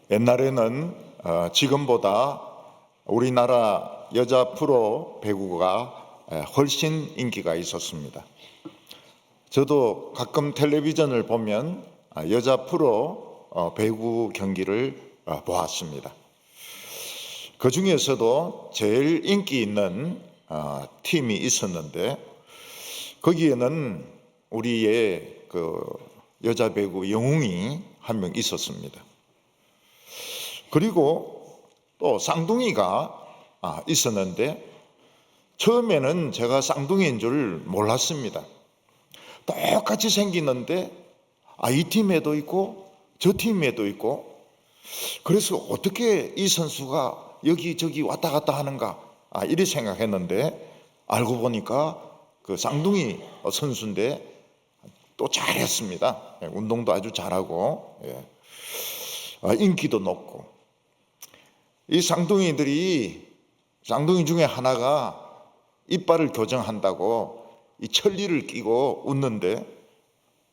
옛날에는 지금보다 우리나라 여자 프로 배구가 훨씬 인기가 있었습니다. 저도 가끔 텔레비전을 보면 여자 프로 배구 경기를 보았습니다. 그 중에서도 제일 인기 있는 팀이 있었는데 거기에는 우리의 그 여자 배구 영웅이 한 명 있었습니다. 그리고 또 쌍둥이가 있었는데 처음에는 제가 쌍둥이인 줄 몰랐습니다. 똑같이 생기는데 이 팀에도 있고 저 팀에도 있고, 그래서 어떻게 이 선수가 여기저기 왔다 갔다 하는가 이렇게 생각했는데 알고 보니까 그 쌍둥이 선수인데 또 잘했습니다. 운동도 아주 잘하고 인기도 높고. 이 쌍둥이 중에 하나가 이빨을 교정한다고 이 천리를 끼고 웃는데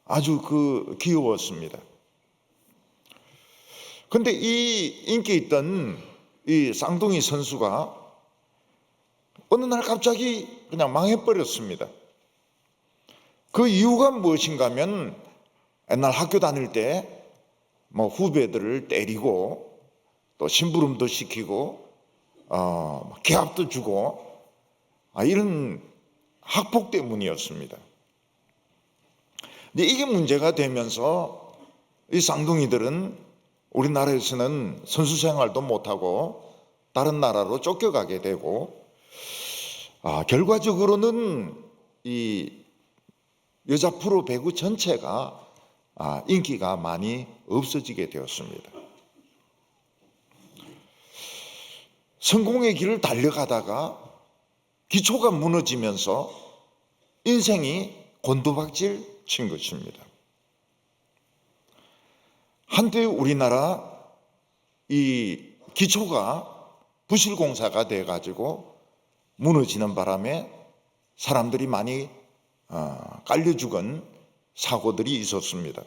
아주 귀여웠습니다. 근데 이 인기 있던 이 쌍둥이 선수가 어느 날 갑자기 그냥 망해버렸습니다. 그 이유가 무엇인가 하면 옛날 학교 다닐 때 뭐 후배들을 때리고 또 심부름도 시키고 기합도 주고 이런 학폭 때문이었습니다. 근데 이게 문제가 되면서 이 쌍둥이들은 우리나라에서는 선수 생활도 못하고 다른 나라로 쫓겨가게 되고 결과적으로는 이 여자 프로 배구 전체가 인기가 많이 없어지게 되었습니다. 성공의 길을 달려가다가 기초가 무너지면서 인생이 곤두박질 친 것입니다. 한때 우리나라 이 기초가 부실공사가 돼가지고 무너지는 바람에 사람들이 많이 깔려 죽은 사고들이 있었습니다.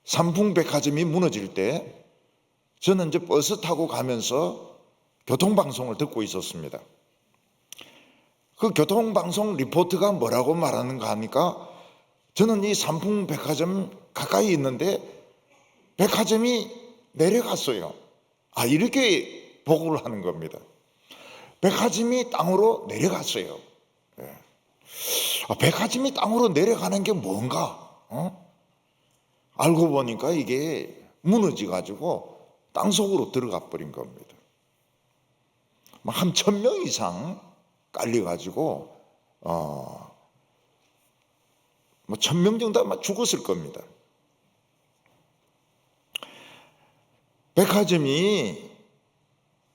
삼풍백화점이 무너질 때 저는 이제 버스 타고 가면서 교통방송을 듣고 있었습니다. 그 교통방송 리포트가 뭐라고 말하는가 하니까 저는 이 삼풍백화점 가까이 있는데 백화점이 내려갔어요. 이렇게 보고를 하는 겁니다. 백화점이 땅으로 내려갔어요. 백화점이 땅으로 내려가는 게 뭔가? 알고 보니까 이게 무너져가지고 땅속으로 들어가 버린 겁니다. 한 1000명 이상 깔려가지고 1000명 정도 아마 죽었을 겁니다. 백화점이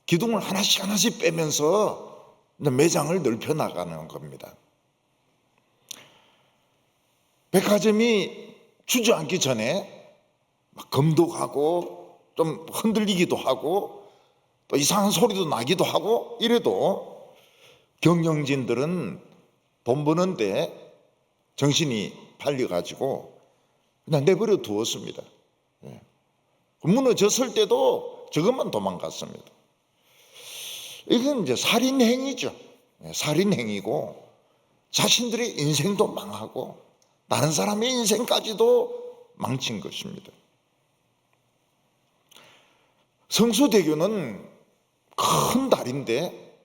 기둥을 하나씩 빼면서 매장을 넓혀 나가는 겁니다. 백화점이 주저앉기 전에 검도 가고 좀 흔들리기도 하고 또 이상한 소리도 나기도 하고 이래도 경영진들은 돈 버는데 정신이 팔려가지고 그냥 내버려 두었습니다. 무너졌을 때도 저것만 도망갔습니다. 이건 이제 살인행위죠. 살인행위고 자신들의 인생도 망하고 다른 사람의 인생까지도 망친 것입니다. 성수대교는 큰 다리인데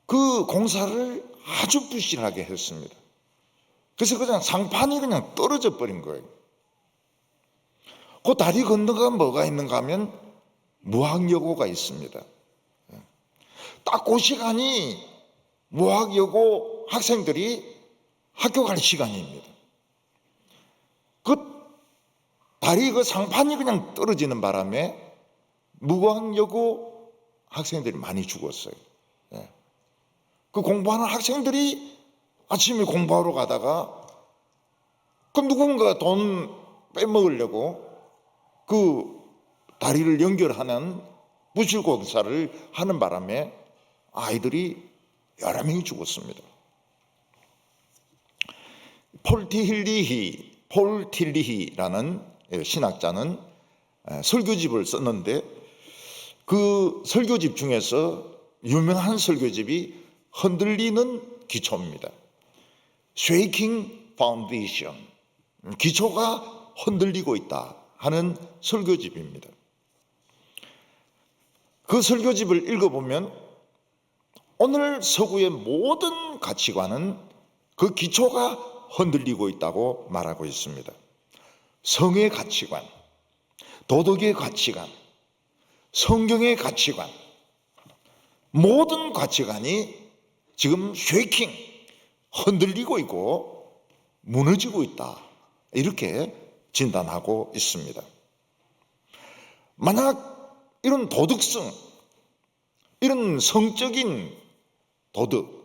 그 공사를 아주 부실하게 했습니다. 그래서 그냥 상판이 그냥 떨어져 버린 거예요. 그 다리 건너가 뭐가 있는가 하면 무학여고가 있습니다. 딱 그 시간이 무학여고 학생들이 학교 갈 시간입니다. 그 다리 그 상판이 그냥 떨어지는 바람에 무학여고 학생들이 많이 죽었어요. 그 공부하는 학생들이 아침에 공부하러 가다가 그 누군가 돈 빼먹으려고 그 다리를 연결하는 부실공사를 하는 바람에 아이들이 여러 명이 죽었습니다. 폴 틸리히라는 신학자는 설교집을 썼는데 그 설교집 중에서 유명한 설교집이 흔들리는 기초입니다. Shaking Foundation, 기초가 흔들리고 있다 하는 설교집입니다. 그 설교집을 읽어보면 오늘 서구의 모든 가치관은 그 기초가 흔들리고 있다고 말하고 있습니다. 성의 가치관, 도덕의 가치관, 성경의 가치관, 모든 가치관이 지금 쉐이킹, 흔들리고 있고 무너지고 있다, 이렇게 진단하고 있습니다. 만약 이런 도덕성, 이런 성적인 도덕,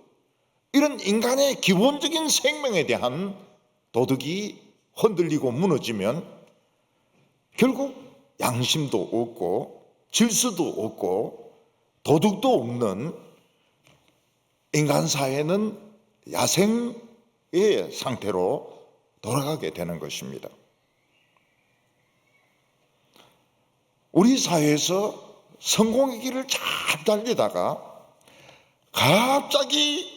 이런 인간의 기본적인 생명에 대한 도덕이 흔들리고 무너지면 결국 양심도 없고 질서도 없고 도덕도 없는 인간 사회는 야생의 상태로 돌아가게 되는 것입니다. 우리 사회에서 성공의 길을 잘 달리다가 갑자기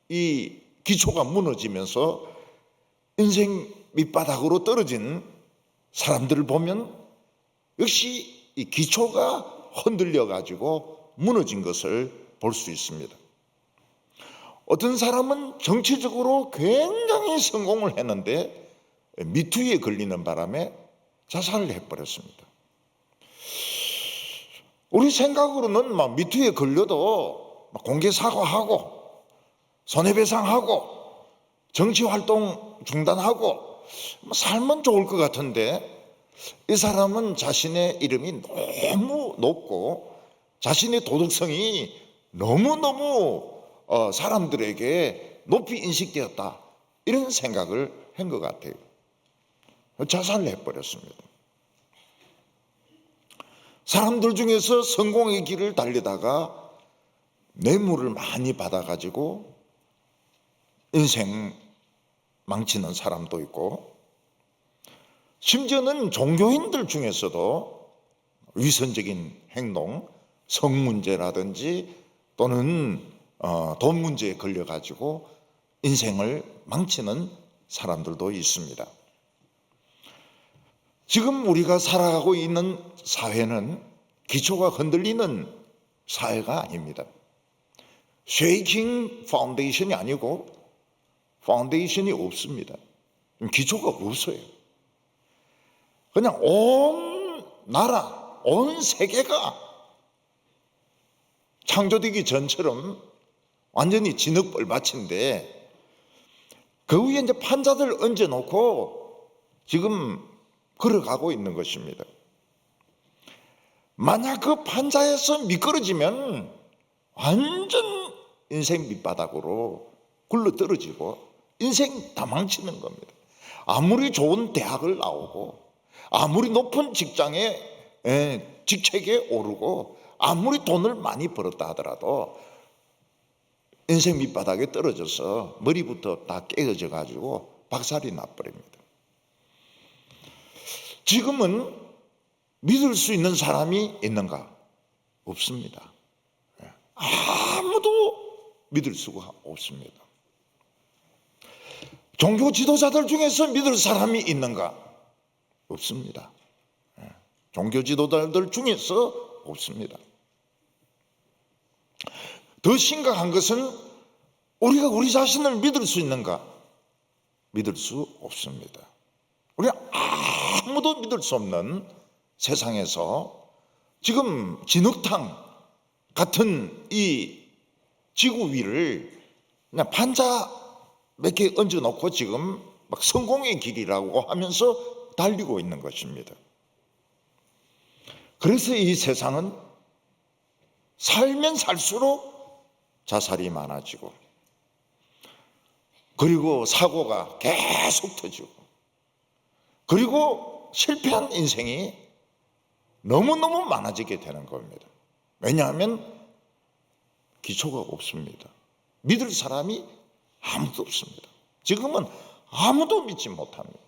이 기초가 무너지면서 인생 밑바닥으로 떨어진 사람들을 보면 역시 이 기초가 흔들려 가지고 무너진 것을 볼 수 있습니다. 어떤 사람은 정치적으로 굉장히 성공을 했는데 미투에 걸리는 바람에 자살을 해버렸습니다. 우리 생각으로는 막 미투에 걸려도 공개 사과하고 손해배상하고 정치활동 중단하고 살면 좋을 것 같은데 이 사람은 자신의 이름이 너무 높고 자신의 도덕성이 너무너무 사람들에게 높이 인식되었다, 이런 생각을 한 것 같아요. 자살을 해버렸습니다. 사람들 중에서 성공의 길을 달리다가 뇌물을 많이 받아가지고 인생 망치는 사람도 있고, 심지어는 종교인들 중에서도 위선적인 행동, 성 문제라든지 또는 돈 문제에 걸려가지고 인생을 망치는 사람들도 있습니다. 지금 우리가 살아가고 있는 사회는 기초가 흔들리는 사회가 아닙니다. 쉐이킹 파운데이션이 아니고 파운데이션이 없습니다. 기초가 없어요. 그냥 온 나라, 온 세계가 창조되기 전처럼 완전히 진흙벌밭인데 그 위에 이제 판자들 얹어놓고 지금 걸어가고 있는 것입니다. 만약 그 판자에서 미끄러지면 완전 인생 밑바닥으로 굴러떨어지고 인생 다 망치는 겁니다. 아무리 좋은 대학을 나오고 아무리 높은 직장에 직책에 오르고 아무리 돈을 많이 벌었다 하더라도 인생 밑바닥에 떨어져서 머리부터 다 깨어져 가지고 박살이 나버립니다. 지금은 믿을 수 있는 사람이 있는가? 없습니다. 아무도 믿을 수가 없습니다. 종교 지도자들 중에서 믿을 사람이 있는가? 없습니다. 종교 지도자들 중에서 없습니다. 더 심각한 것은 우리가 우리 자신을 믿을 수 있는가? 믿을 수 없습니다. 우리가 아무도 믿을 수 없는 세상에서 지금 진흙탕 같은 이 지구 위를 그냥 판자 몇 개 얹어놓고 지금 막 성공의 길이라고 하면서 달리고 있는 것입니다. 그래서 이 세상은 살면 살수록 자살이 많아지고 그리고 사고가 계속 터지고 그리고 실패한 인생이 너무너무 많아지게 되는 겁니다. 왜냐하면 기초가 없습니다. 믿을 사람이 아무도 없습니다. 지금은 아무도 믿지 못합니다.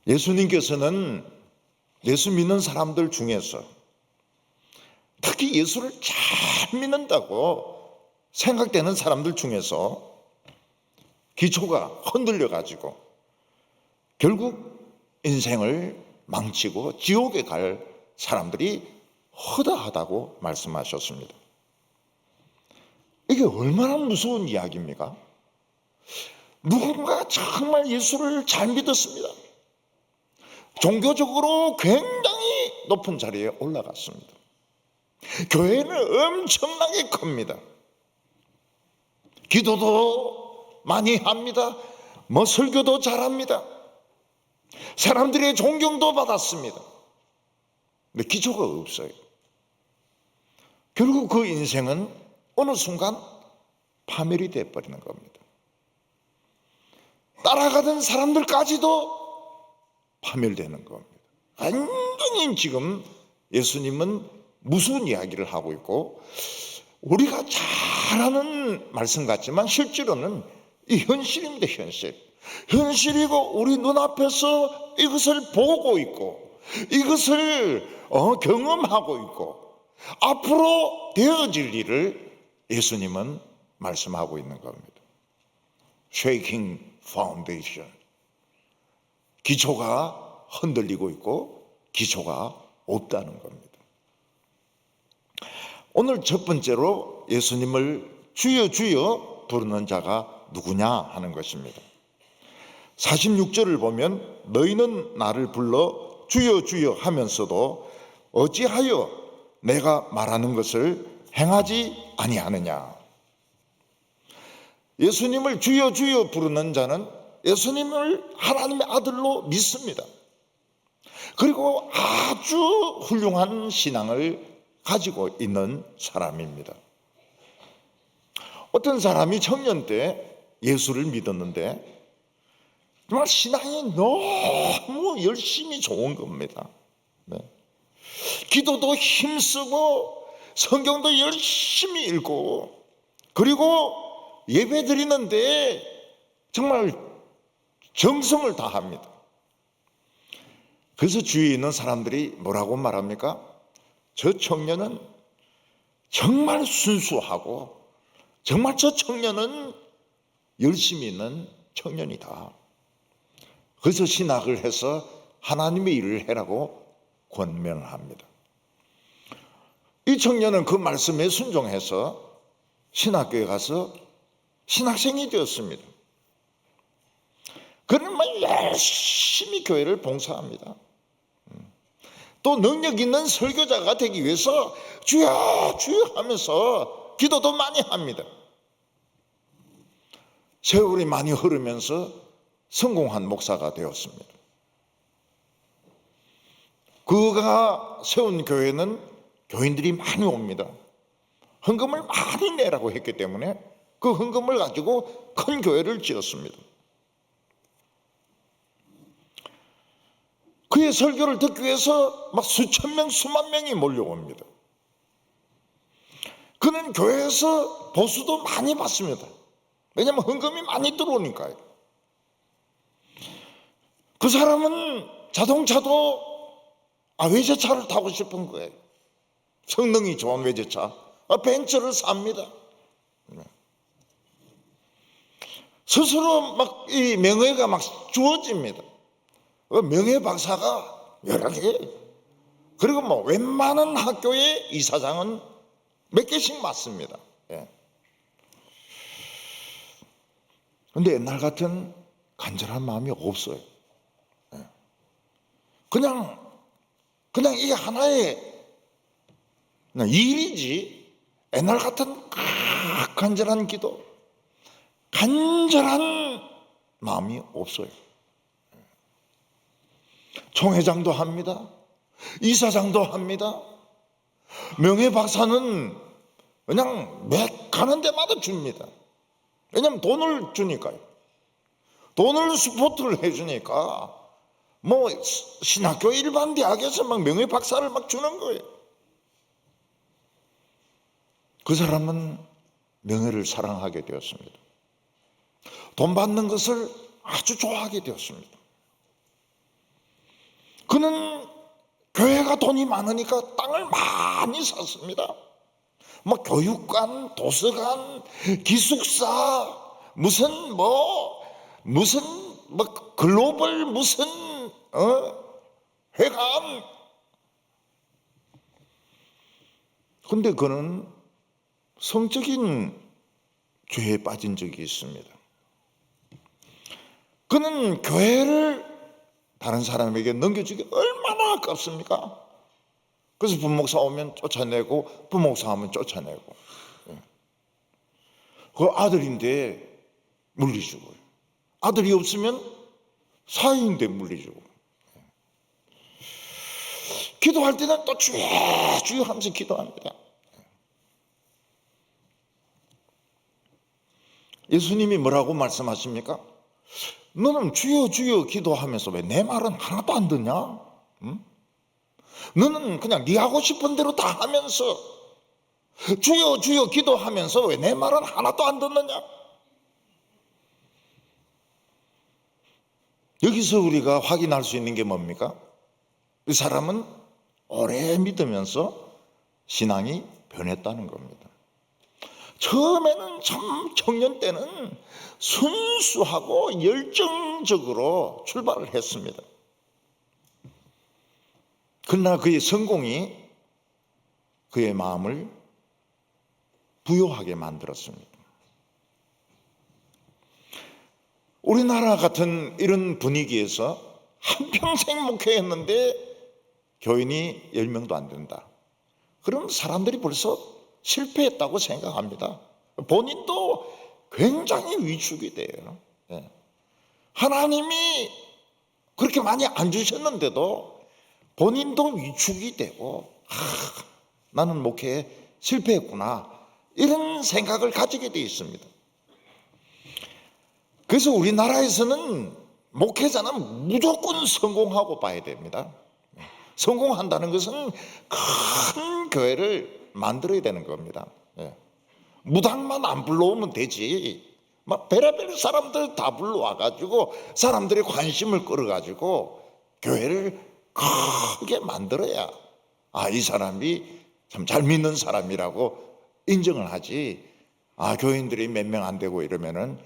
예수님께서는 예수 믿는 사람들 중에서 특히 예수를 잘 믿는다고 생각되는 사람들 중에서 기초가 흔들려 가지고 결국 인생을 망치고 지옥에 갈 사람들이 허다하다고 말씀하셨습니다. 이게 얼마나 무서운 이야기입니까? 누군가 정말 예수를 잘 믿었습니다. 종교적으로 굉장히 높은 자리에 올라갔습니다. 교회는 엄청나게 큽니다. 기도도 많이 합니다. 설교도 잘합니다. 사람들의 존경도 받았습니다. 근데 기초가 없어요. 결국 그 인생은 어느 순간 파멸이 되어버리는 겁니다. 따라가던 사람들까지도 파멸되는 겁니다. 완전히 지금 예수님은 무슨 이야기를 하고 있고, 우리가 잘 아는 말씀 같지만 실제로는 이 현실입니다. 현실이고 우리 눈앞에서 이것을 보고 있고 이것을 경험하고 있고 앞으로 되어질 일을 예수님은 말씀하고 있는 겁니다. Shaking foundation. 기초가 흔들리고 있고 기초가 없다는 겁니다. 오늘 첫 번째로 예수님을 주여 주여 부르는 자가 누구냐 하는 것입니다. 46절을 보면 너희는 나를 불러 주여 주여 하면서도 어찌하여 내가 말하는 것을 행하지 아니하느냐. 예수님을 주여 주여 부르는 자는 예수님을 하나님의 아들로 믿습니다. 그리고 아주 훌륭한 신앙을 가지고 있는 사람입니다. 어떤 사람이 청년 때 예수를 믿었는데 정말 신앙이 너무 열심히 좋은 겁니다. 네. 기도도 힘쓰고 성경도 열심히 읽고 그리고 예배 드리는데 정말 정성을 다합니다. 그래서 주위에 있는 사람들이 뭐라고 말합니까? 저 청년은 정말 순수하고 정말 저 청년은 열심히 있는 청년이다. 그래서 신학을 해서 하나님의 일을 해라고 권면을 합니다. 이 청년은 그 말씀에 순종해서 신학교에 가서 신학생이 되었습니다. 그는 열심히 교회를 봉사합니다. 또 능력 있는 설교자가 되기 위해서 주여 주여 하면서 기도도 많이 합니다. 세월이 많이 흐르면서 성공한 목사가 되었습니다. 그가 세운 교회는 교인들이 많이 옵니다. 헌금을 많이 내라고 했기 때문에 그 헌금을 가지고 큰 교회를 지었습니다. 그의 설교를 듣기 위해서 막 수천 명, 수만 명이 몰려옵니다. 그는 교회에서 보수도 많이 받습니다. 왜냐하면 헌금이 많이 들어오니까요. 그 사람은 자동차도 외제차를 타고 싶은 거예요. 성능이 좋은 외제차. 벤츠를 삽니다. 스스로 막 이 명예가 막 주어집니다. 명예 박사가 여러 개. 그리고 뭐 웬만한 학교의 이사장은 몇 개씩 맡습니다. 그런데 옛날 같은 간절한 마음이 없어요. 그냥 이게 하나의 일이지 옛날 같은 간절한 기도, 간절한 마음이 없어요. 총회장도 합니다. 이사장도 합니다. 명예 박사는 그냥 매 가는 데마다 줍니다. 왜냐하면 돈을 주니까요. 돈을 스포트를 해주니까 뭐 신학교 일반 대학에서 막 명예 박사를 막 주는 거예요. 그 사람은 명예를 사랑하게 되었습니다. 돈 받는 것을 아주 좋아하게 되었습니다. 그는 교회가 돈이 많으니까 땅을 많이 샀습니다. 뭐 교육관, 도서관, 기숙사, 무슨 글로벌 무슨 회관. 근데 그는 성적인 죄에 빠진 적이 있습니다. 그는 교회를 다른 사람에게 넘겨주기 얼마나 아깝습니까? 그래서 부목사 오면 쫓아내고, 부목사 하면 쫓아내고. 그 아들인데 물리주고, 아들이 없으면 사위인데 물리주고. 기도할 때는 또 주여 주여 하면서 기도합니다. 예수님이 뭐라고 말씀하십니까? 너는 주여 주여 기도하면서 왜 내 말은 하나도 안 듣냐? 응? 너는 그냥 네 하고 싶은 대로 다 하면서 주여 주여 기도하면서 왜 내 말은 하나도 안 듣느냐? 여기서 우리가 확인할 수 있는 게 뭡니까? 이 사람은 오래 믿으면서 신앙이 변했다는 겁니다. 처음에는 참 청년 때는 순수하고 열정적으로 출발을 했습니다. 그러나 그의 성공이 그의 마음을 부요하게 만들었습니다. 우리나라 같은 이런 분위기에서 한평생 목회했는데 교인이 10명도 안 된다. 그럼 사람들이 벌써 실패했다고 생각합니다. 본인도 굉장히 위축이 돼요. 하나님이 그렇게 많이 안 주셨는데도 본인도 위축이 되고 나는 목회에 실패했구나 이런 생각을 가지게 돼 있습니다. 그래서 우리나라에서는 목회자는 무조건 성공하고 봐야 됩니다. 성공한다는 것은 큰 교회를 만들어야 되는 겁니다. 무당만 안 불러오면 되지. 막 별의별 사람들 다 불러와가지고 사람들의 관심을 끌어가지고 교회를 크게 만들어야 이 사람이 참 잘 믿는 사람이라고 인정을 하지. 교인들이 몇 명 안 되고 이러면은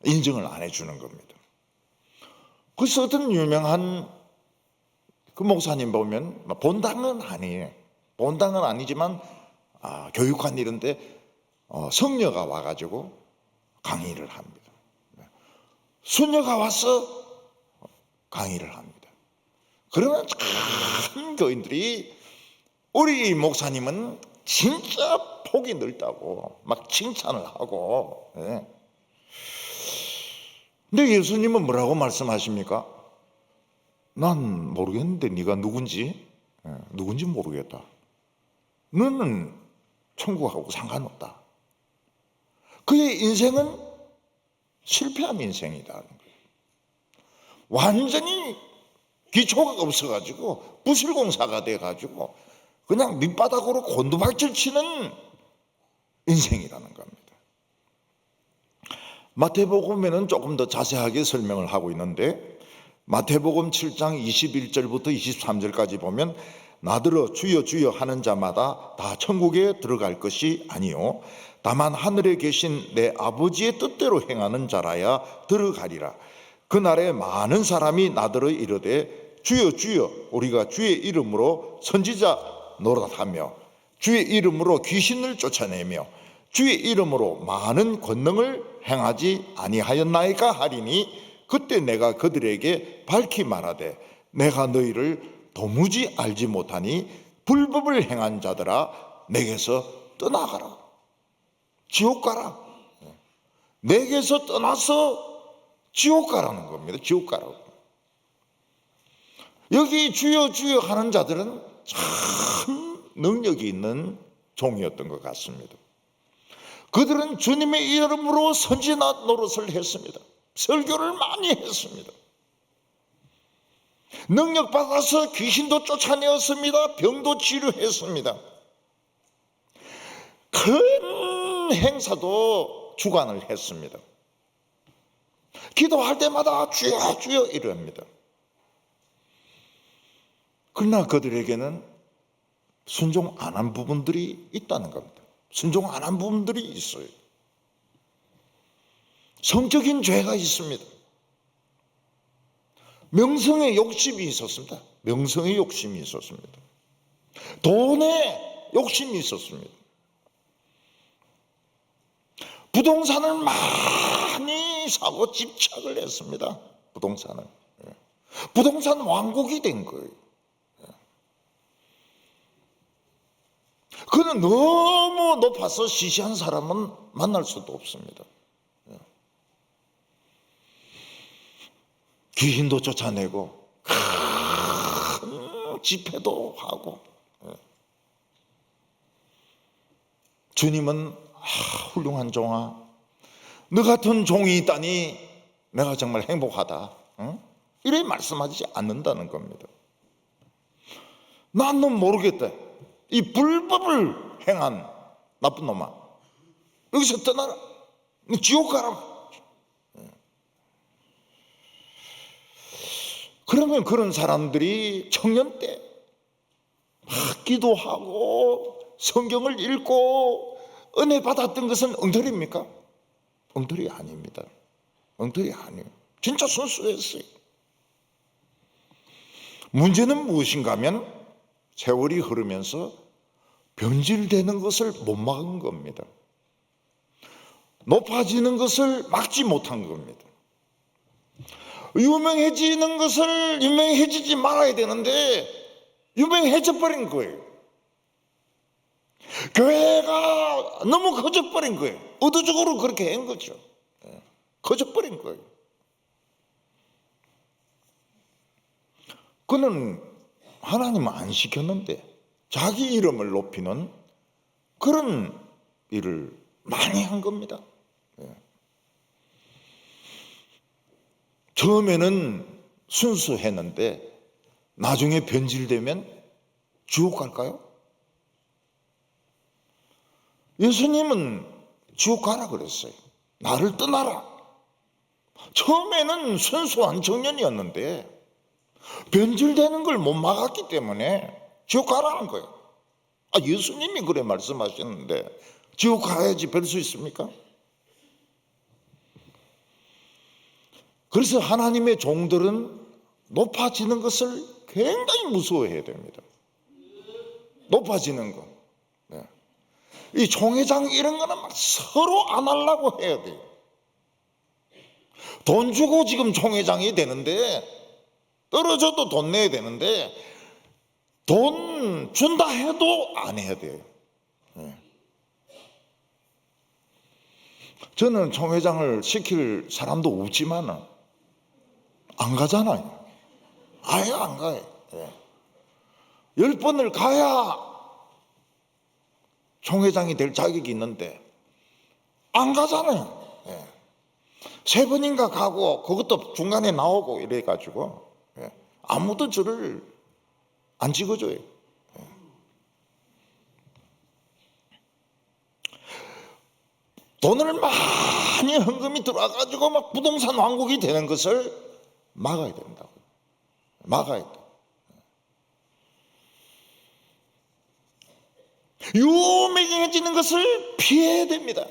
인정을 안 해주는 겁니다. 그래서 어떤 유명한 그 목사님 보면 본당은 아니에요. 본당은 아니지만 교육관 이런데 성녀가 와가지고 강의를 합니다. 수녀가 와서 강의를 합니다. 그러면 참 교인들이 우리 목사님은 진짜 폭이 넓다고 막 칭찬을 하고. 근데 예수님은 뭐라고 말씀하십니까? 난 모르겠는데 네가 누군지 모르겠다. 너는 천국하고 상관없다. 그의 인생은 실패한 인생이다. 완전히 기초가 없어가지고 부실공사가 돼가지고 그냥 밑바닥으로 곤두박질 치는 인생이라는 겁니다. 마태복음에는 조금 더 자세하게 설명을 하고 있는데 마태복음 7장 21절부터 23절까지 보면 나더러 주여 주여 하는 자마다 다 천국에 들어갈 것이 아니요 다만 하늘에 계신 내 아버지의 뜻대로 행하는 자라야 들어가리라. 그날에 많은 사람이 나더러 이르되 주여 주여 우리가 주의 이름으로 선지자 노릇하며 주의 이름으로 귀신을 쫓아내며 주의 이름으로 많은 권능을 행하지 아니하였나이까 하리니 그때 내가 그들에게 밝히 말하되 내가 너희를 도무지 알지 못하니 불법을 행한 자들아 내게서 떠나가라. 지옥 가라. 내게서 떠나서 지옥 가라는 겁니다. 지옥 가라고. 여기 주여 주여 하는 자들은 참 능력이 있는 종이었던 것 같습니다. 그들은 주님의 이름으로 선지 노릇을 했습니다. 설교를 많이 했습니다. 능력 받아서 귀신도 쫓아내었습니다. 병도 치료했습니다. 큰 행사도 주관을 했습니다. 기도할 때마다 주여 주여 이럽니다. 그러나 그들에게는 순종 안 한 부분들이 있다는 겁니다. 순종 안 한 부분들이 있어요. 성적인 죄가 있습니다. 명성의 욕심이 있었습니다. 명성의 욕심이 있었습니다. 돈의 욕심이 있었습니다. 부동산을 많이 사고 집착을 했습니다. 부동산을. 부동산 왕국이 된 거예요. 그는 너무 높아서 시시한 사람은 만날 수도 없습니다. 귀신도 쫓아내고 큰 집회도 하고, 주님은 훌륭한 종아, 너 같은 종이 있다니 내가 정말 행복하다, 이래 말씀하지 않는다는 겁니다. 난 넌 모르겠다. 이 불법을 행한 나쁜 놈아, 여기서 떠나라. 지옥 가라. 그러면 그런 사람들이 청년 때 막 기도하고 성경을 읽고 은혜 받았던 것은 엉터리입니까? 엉터리 아닙니다. 엉터리 아니에요. 진짜 순수했어요. 문제는 무엇인가 하면 세월이 흐르면서 변질되는 것을 못 막은 겁니다. 높아지는 것을 막지 못한 겁니다. 유명해지는 것을 유명해지지 말아야 되는데 유명해져 버린 거예요. 교회가 너무 커져버린 거예요. 의도적으로 그렇게 한 거죠. 커져버린 거예요. 그는 하나님은 안 시켰는데 자기 이름을 높이는 그런 일을 많이 한 겁니다. 처음에는 순수했는데 나중에 변질되면 지옥 갈까요? 예수님은 지옥 가라 그랬어요. 나를 떠나라. 처음에는 순수한 청년이었는데 변질되는 걸 못 막았기 때문에 지옥 가라는 거예요. 예수님이 그래 말씀하셨는데 지옥 가야지 별 수 있습니까? 그래서 하나님의 종들은 높아지는 것을 굉장히 무서워해야 됩니다. 높아지는 거. 이 총회장 이런 거는 막 서로 안 하려고 해야 돼요. 돈 주고 지금 총회장이 되는데, 떨어져도 돈 내야 되는데 돈 준다 해도 안 해야 돼요. 저는 총회장을 시킬 사람도 없지만 안 가잖아요. 아예 안 가요. 10번을 가야 총회장이 될 자격이 있는데 안 가잖아요. 3번인가 가고 그것도 중간에 나오고 이래가지고 아무도 저를 안 찍어줘요. 돈을 많이 헌금이 들어와가지고 막 부동산 왕국이 되는 것을 막아야 된다고. 막아야 돼. 유명해지는 것을 피해야 됩니다.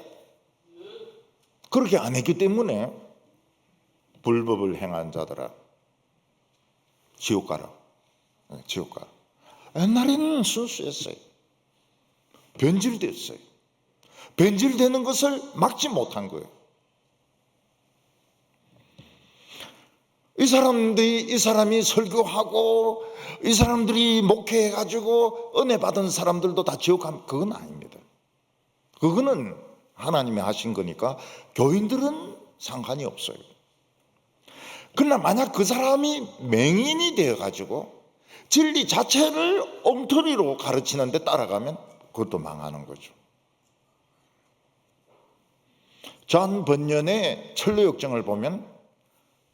그렇게 안 했기 때문에 불법을 행한 자들아 지옥 가라. 지옥 가라. 옛날에는 순수했어요. 변질됐어요. 변질되는 것을 막지 못한 거예요. 이 사람이 설교하고 이 사람들이 목회해가지고 은혜 받은 사람들도 다 지옥 가면 그건 아닙니다. 그거는 하나님이 하신 거니까 교인들은 상관이 없어요. 그러나 만약 그 사람이 맹인이 되어가지고 진리 자체를 엉터리로 가르치는데 따라가면 그것도 망하는 거죠. 존 번연의 철로역정을 보면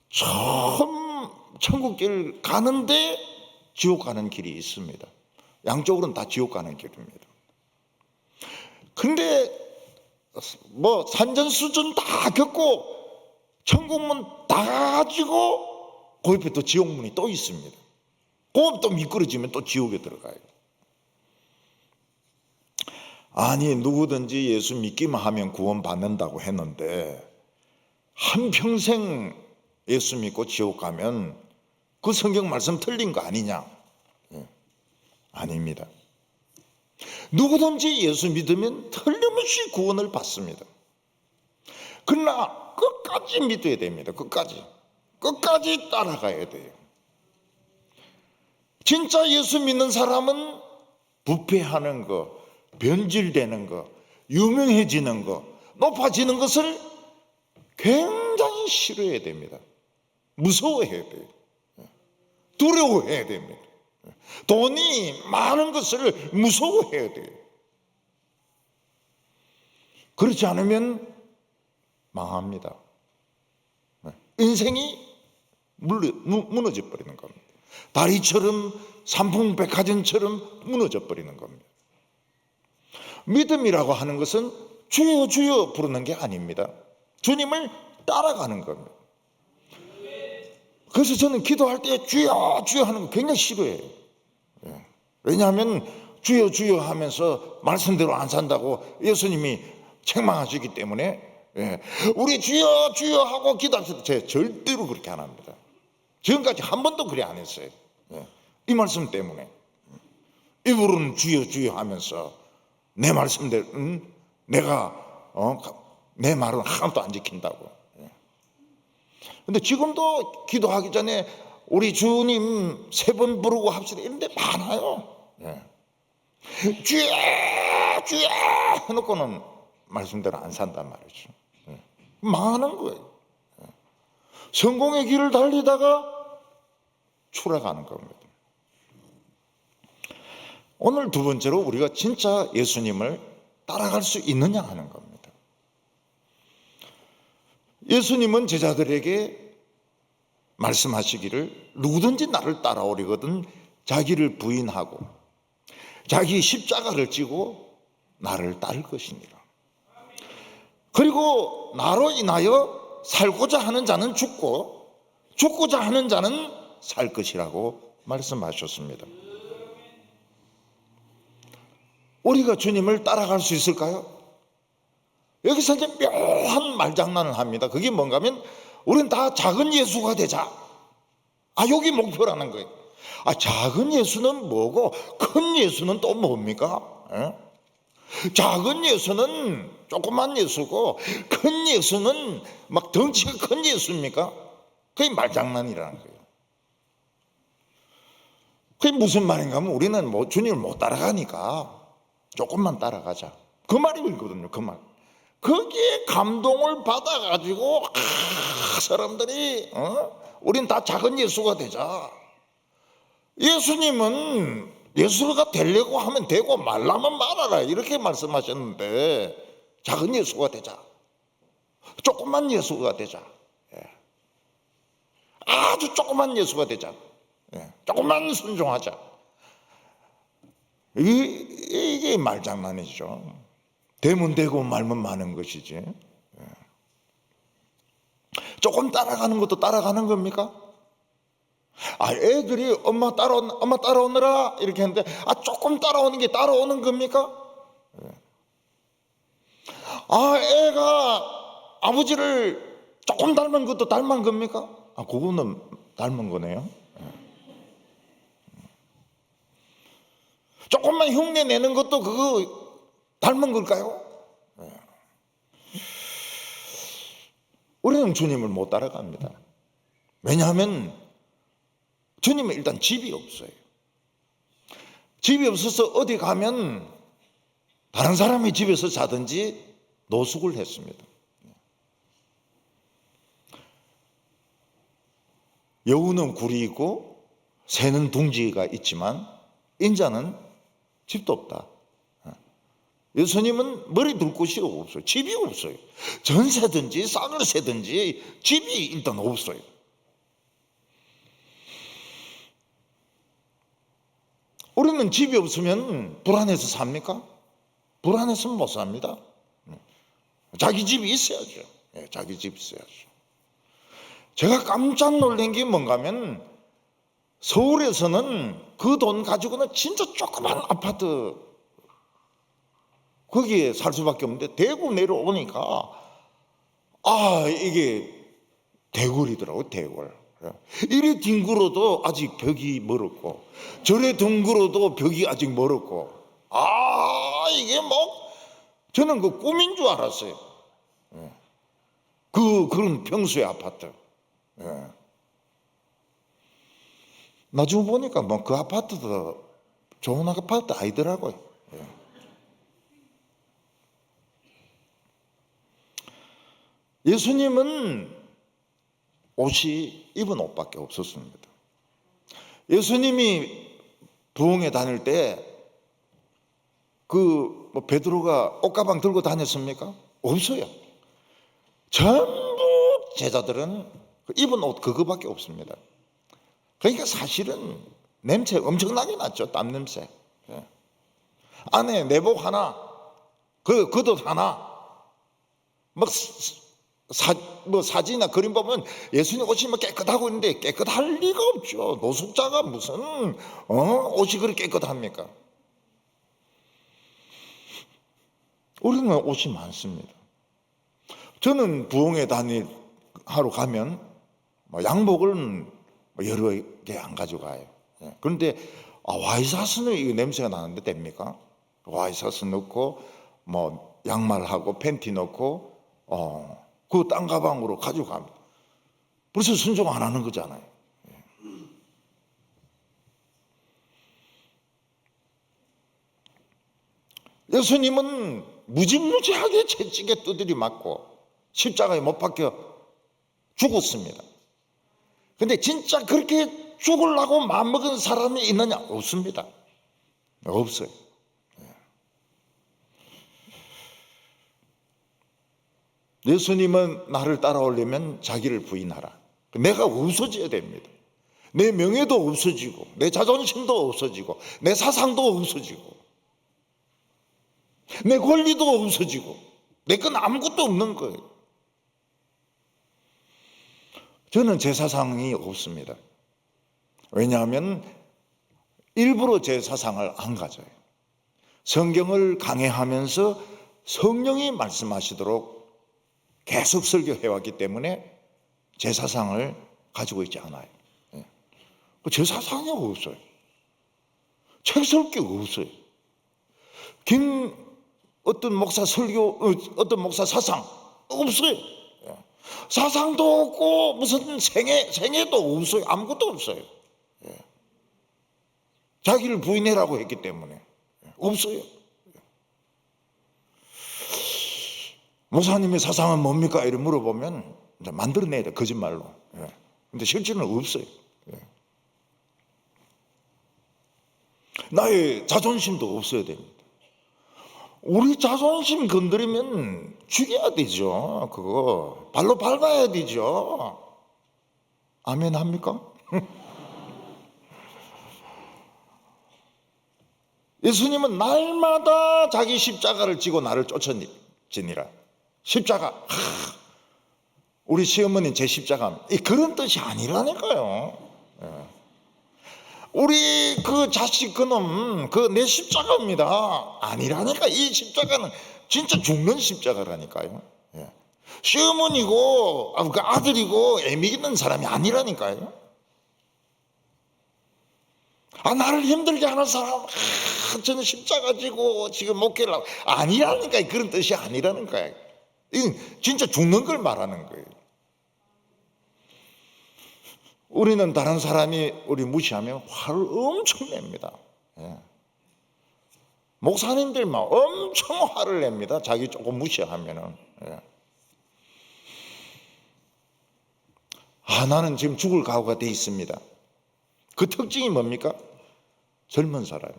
처음 천국길 가는데 지옥 가는 길이 있습니다. 양쪽으로는 다 지옥 가는 길입니다. 근데 뭐 산전수전 다 겪고 천국문 다 가지고 그 옆에 또 지옥문이 또 있습니다. 그럼 또 미끄러지면 또 지옥에 들어가요. 아니, 누구든지 예수 믿기만 하면 구원받는다고 했는데 한평생 예수 믿고 지옥 가면 그 성경 말씀 틀린 거 아니냐? 아닙니다. 누구든지 예수 믿으면 틀림없이 구원을 받습니다. 그러나 끝까지 믿어야 됩니다. 끝까지 따라가야 돼요. 진짜 예수 믿는 사람은 부패하는 거, 변질되는 거, 유명해지는 거, 높아지는 것을 굉장히 싫어해야 됩니다. 무서워해야 돼요. 두려워해야 됩니다. 돈이 많은 것을 무서워해야 돼요. 그렇지 않으면 망합니다. 인생이 무너져 버리는 겁니다. 다리처럼 삼풍백화점처럼 무너져 버리는 겁니다. 믿음이라고 하는 것은 주여 주여 부르는 게 아닙니다. 주님을 따라가는 겁니다. 그래서 저는 기도할 때 주여 주여 하는 거 굉장히 싫어해요. 왜냐하면 주여 주여 하면서 말씀대로 안 산다고 예수님이 책망하시기 때문에 우리 주여 주여 하고 기도할 때 제가 절대로 그렇게 안 합니다. 지금까지 한 번도 그래 안 했어요. 이 말씀 때문에 입으로는 주여 주여 하면서 내 말씀대로 내가 내 말은 하나도 안 지킨다고. 근데 지금도 기도하기 전에 우리 주님 3번 부르고 합시다 이런데 많아요. 주여 주여 해놓고는 말씀대로 안 산단 말이죠. 많은 거예요. 성공의 길을 달리다가 추락하는 겁니다. 오늘 두 번째로 우리가 진짜 예수님을 따라갈 수 있느냐 하는 겁니다. 예수님은 제자들에게 말씀하시기를 누구든지 나를 따라오려거든 자기를 부인하고 자기 십자가를 지고 나를 따를 것이니라. 그리고 나로 인하여 살고자 하는 자는 죽고 죽고자 하는 자는 살 것이라고 말씀하셨습니다. 우리가 주님을 따라갈 수 있을까요? 여기서 이제 묘한 말장난을 합니다. 그게 뭔가 하면 우리는 다 작은 예수가 되자. 여기 목표라는 거예요. 작은 예수는 뭐고 큰 예수는 또 뭡니까? 작은 예수는 조그만 예수고 큰 예수는 막 덩치가 큰 예수입니까? 그게 말장난이라는 거예요. 그게 무슨 말인가 하면 우리는 주님을 못 따라가니까 조금만 따라가자. 그 말이거든요. 그 말. 거기에 감동을 받아가지고 사람들이 우린 다 작은 예수가 되자. 예수님은 예수가 되려고 하면 되고 말라면 말아라 이렇게 말씀하셨는데 작은 예수가 되자. 조그만 예수가 되자. 아주 조그만 예수가 되자. 조금만 순종하자. 이게 말장난이죠. 되면 되고 말면 많은 것이지. 조금 따라가는 것도 따라가는 겁니까? 애들이 엄마 따라오느라 이렇게 했는데 조금 따라오는 게 따라오는 겁니까? 애가 아버지를 조금 닮은 것도 닮은 겁니까? 그거는 닮은 거네요. 조금만 흉내 내는 것도 그거 닮은 걸까요? 우리는 주님을 못 따라갑니다. 왜냐하면 주님은 일단 집이 없어요. 집이 없어서 어디 가면 다른 사람의 집에서 자든지 노숙을 했습니다. 여우는 굴이 있고 새는 둥지가 있지만 인자는 집도 없다. 예수님은 머리 둘 곳이 없어요. 집이 없어요. 전세든지 싹을 세든지 집이 일단 없어요. 우리는 집이 없으면 불안해서 삽니까? 불안해서는 못 삽니다. 자기 집이 있어야죠. 자기 집이 있어야죠. 제가 깜짝 놀란 게 뭔가 하면 서울에서는 그 돈 가지고는 진짜 조그만 아파트 거기에 살 수밖에 없는데 대구 내려오니까 이게 대궐이더라고요. 대궐. 이리 뒹굴어도 아직 벽이 멀었고 저래 둥글어도 벽이 아직 멀었고 이게 뭐 저는 그 꿈인 줄 알았어요. 그런 평수의 아파트. 나중에 보니까 뭐 그 아파트도 좋은 아파트 아니더라고요. 예수님은 옷이 입은 옷밖에 없었습니다. 예수님이 부흥회 다닐 때 뭐 베드로가 옷가방 들고 다녔습니까? 없어요. 전부 제자들은 입은 옷 그거밖에 없습니다. 그러니까 사실은 냄새 엄청나게 났죠. 땀 냄새. 안에 내복 하나, 겉옷 하나, 뭐 사진이나 그림 보면 예수님 옷이 뭐 깨끗하고 있는데 깨끗할 리가 없죠. 노숙자가 무슨 옷이 그렇게 깨끗합니까? 우리는 옷이 많습니다. 저는 부흥회 하러 가면 양복을 여러 개 안 가져가요. 그런데 와이셔츠는 이 냄새가 나는데 됩니까? 와이셔츠 넣고 뭐 양말하고 팬티 넣고 그 딴 가방으로 가져갑니다. 벌써 순종 안 하는 거잖아요. 예수님은 무지무지하게 채찍에 두드려 맞고 십자가에 못 박혀 죽었습니다. 근데 진짜 그렇게 죽으려고 마음먹은 사람이 있느냐? 없습니다. 없어요. 예수님은 나를 따라오려면 자기를 부인하라. 내가 없어져야 됩니다. 내 명예도 없어지고 내 자존심도 없어지고 내 사상도 없어지고 내 권리도 없어지고 내 건 아무것도 없는 거예요. 저는 제 사상이 없습니다. 왜냐하면 일부러 제 사상을 안 가져요. 성경을 강해하면서 성령이 말씀하시도록 계속 설교해왔기 때문에 제 사상을 가지고 있지 않아요. 제 사상이 없어요. 책 쓸 게 없어요. 어떤 목사 설교, 어떤 목사 사상 없어요. 사상도 없고 무슨 생애도 없어요. 아무것도 없어요. 자기를 부인해라고 했기 때문에 없어요. 목사님의 사상은 뭡니까? 이렇게 물어보면 만들어내야 돼, 거짓말로. 근데 실제는 없어요. 나의 자존심도 없어야 됩니다. 우리 자존심 건드리면 죽여야 되죠. 그거 발로 밟아야 되죠. 아멘 합니까? 예수님은 날마다 자기 십자가를 지고 나를 쫓아지니라. 십자가. 우리 시어머니 제 십자가 그런 뜻이 아니라니까요. 우리 그 자식 그놈 내 십자가입니다. 아니라니까. 이 십자가는 진짜 죽는 십자가라니까요. 시어머니고 그 아들이고 애미 있는 사람이 아니라니까요. 나를 힘들게 하는 사람 저는 십자가 지고 지금 목회를 하고 아니라니까. 그런 뜻이 아니라는 거예요. 이건 진짜 죽는 걸 말하는 거예요. 우리는 다른 사람이 우리 무시하면 화를 엄청 냅니다. 목사님들 막 엄청 화를 냅니다. 자기 조금 무시하면은. 나는 지금 죽을 각오가 돼 있습니다. 그 특징이 뭡니까? 젊은 사람이.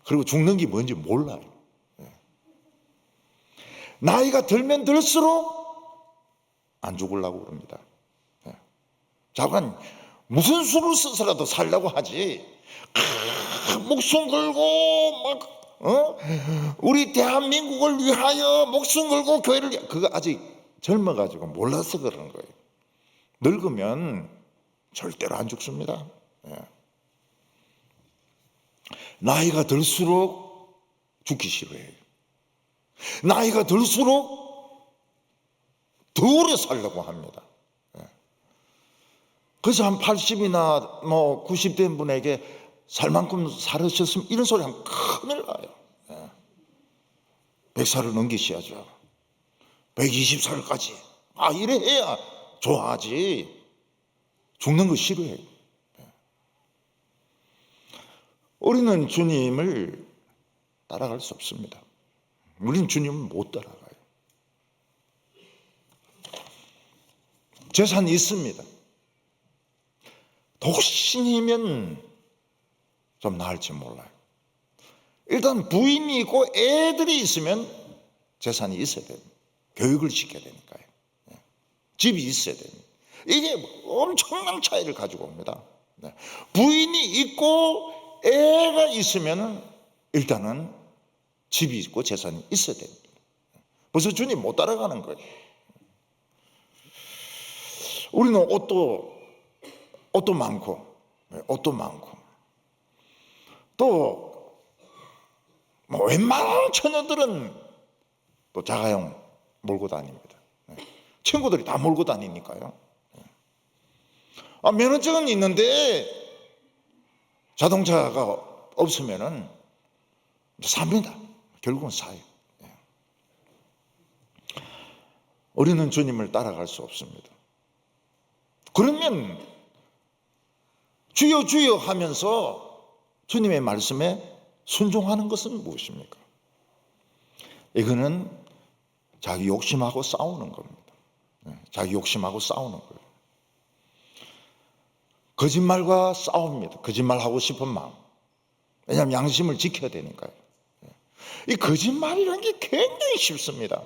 그리고 죽는 게 뭔지 몰라요. 나이가 들면 들수록 안 죽으려고 그럽니다. 자관 무슨 수를 써서라도 살려고 하지. 목숨 걸고 우리 대한민국을 위하여 목숨 걸고 교회를 그거 아직 젊어가지고 몰라서 그러는 거예요. 늙으면 절대로 안 죽습니다. 나이가 들수록 죽기 싫어해요. 나이가 들수록 더 오래 살려고 합니다. 그래서 한 80이나 90 된 분에게 살 만큼 살으셨으면 이런 소리 하면 큰일 나요. 100살을 넘기셔야죠. 120살까지. 이래 해야 좋아하지. 죽는 거 싫어해요. 우리는 주님을 따라갈 수 없습니다. 우리는 주님을 못 따라가요. 재산이 있습니다. 독신이면 좀 나을지 몰라요. 일단 부인이 있고 애들이 있으면 재산이 있어야 됩니다. 교육을 시켜야 되니까요. 집이 있어야 됩니다. 이게 엄청난 차이를 가지고 옵니다. 부인이 있고 애가 있으면 일단은 집이 있고 재산이 있어야 됩니다. 벌써 주님 못 따라가는 거예요. 우리는 옷도 많고 또 웬만한 처녀들은 또 자가용 몰고 다닙니다. 친구들이 다 몰고 다니니까요. 면허증은 있는데 자동차가 없으면은 삽니다. 결국은 사요. 우리는 주님을 따라갈 수 없습니다. 그러면 주여 주여 하면서 주님의 말씀에 순종하는 것은 무엇입니까? 이거는 자기 욕심하고 싸우는 겁니다. 자기 욕심하고 싸우는 거예요. 거짓말과 싸웁니다. 거짓말하고 싶은 마음. 왜냐하면 양심을 지켜야 되니까요. 이 거짓말이라는 게 굉장히 쉽습니다.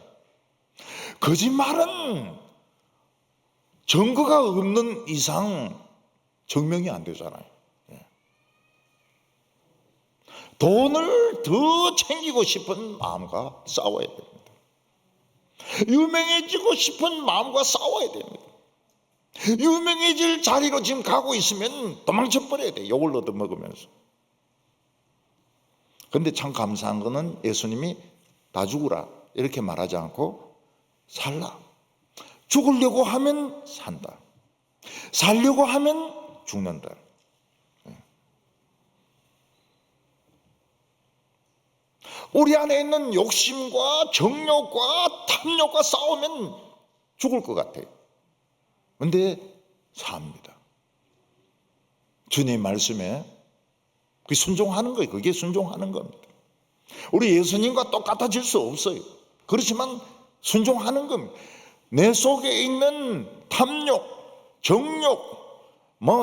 거짓말은 증거가 없는 이상 증명이 안 되잖아요. 돈을 더 챙기고 싶은 마음과 싸워야 됩니다. 유명해지고 싶은 마음과 싸워야 됩니다. 유명해질 자리로 지금 가고 있으면 도망쳐 버려야 돼. 욕을 얻어먹으면서. 그런데 참 감사한 거는 예수님이 다 죽으라 이렇게 말하지 않고 살라. 죽으려고 하면 산다. 살려고 하면 죽는다. 우리 안에 있는 욕심과 정욕과 탐욕과 싸우면 죽을 것 같아요. 그런데 삽니다. 주님 말씀에 그 순종하는 거예요. 그게 순종하는 겁니다. 우리 예수님과 똑같아질 수 없어요. 그렇지만 순종하는 겁니다. 내 속에 있는 탐욕, 정욕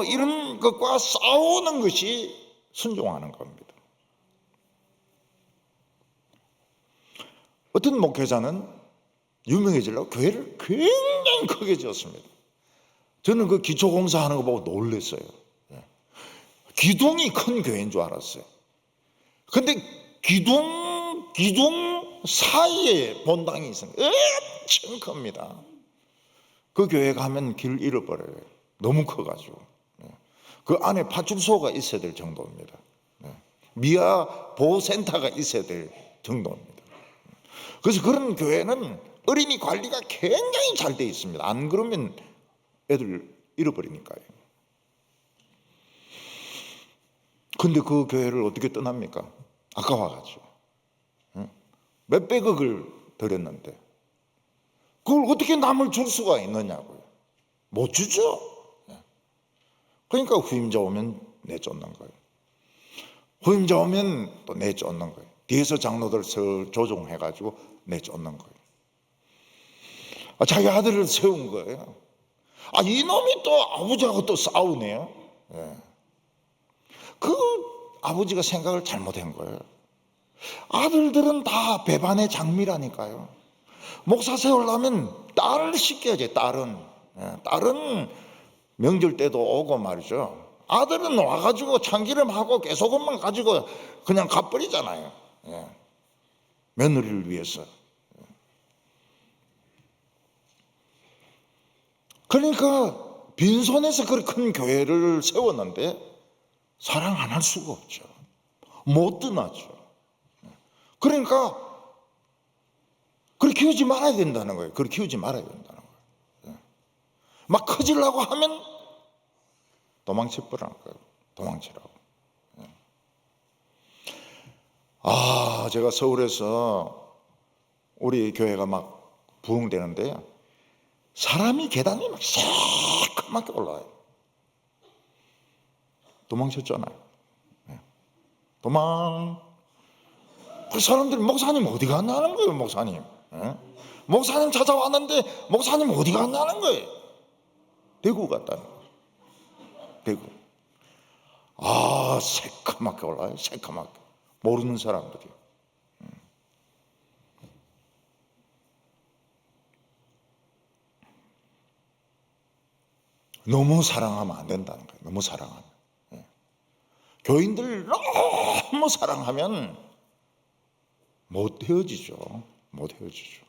이런 것과 싸우는 것이 순종하는 겁니다. 어떤 목회자는 유명해지려고 교회를 굉장히 크게 지었습니다. 저는 그 기초공사하는 거 보고 놀랐어요. 기둥이 큰 교회인 줄 알았어요. 근데 기둥 사이에 본당이 있습니다. 엄청 큽니다. 그 교회 가면 길 잃어버려요. 너무 커가지고. 그 안에 파출소가 있어야 될 정도입니다. 미아 보호센터가 있어야 될 정도입니다. 그래서 그런 교회는 어린이 관리가 굉장히 잘 돼 있습니다. 안 그러면 애들 잃어버리니까요. 근데 그 교회를 어떻게 떠납니까? 아까워가지고. 몇백억을 들였는데 그걸 어떻게 남을 줄 수가 있느냐고요. 못 주죠. 그러니까 후임자 오면 내쫓는 거예요. 후임자 오면 또 내쫓는 거예요. 뒤에서 장로들 조종해가지고 내쫓는 거예요. 자기 아들을 세운 거예요. 이놈이 또 아버지하고 또 싸우네요. 그 아버지가 생각을 잘못한 거예요. 아들들은 다 배반의 장미라니까요. 목사 세우려면 딸을 시켜야지. 딸은 명절 때도 오고 말이죠. 아들은 와가지고 참기름하고 깨소금만 가지고 그냥 가버리잖아요. 며느리를 위해서. 그러니까 빈손에서 그렇게 큰 교회를 세웠는데 사랑 안 할 수가 없죠. 못 떠나죠. 그러니까 그렇게 키우지 말아야 된다는 거예요. 그렇게 키우지 말아야 된다는 거예요. 막 커지려고 하면 도망쳐버리는 거예요. 도망치라고. 제가 서울에서 우리 교회가 막 부흥되는데 사람이 계단이 막 새까맣게 올라와요. 도망쳤잖아요. 도망. 그 사람들이 목사님 어디 갔냐는 거예요. 목사님. 목사님 찾아왔는데 목사님 어디 갔냐는 거예요. 대구 갔다는 거예요. 대구. 새까맣게 올라와요. 새까맣게. 모르는 사람들이. 너무 사랑하면 안 된다는 거예요. 너무 사랑하면. 교인들 너무 사랑하면 못 헤어지죠. 못 헤어지죠.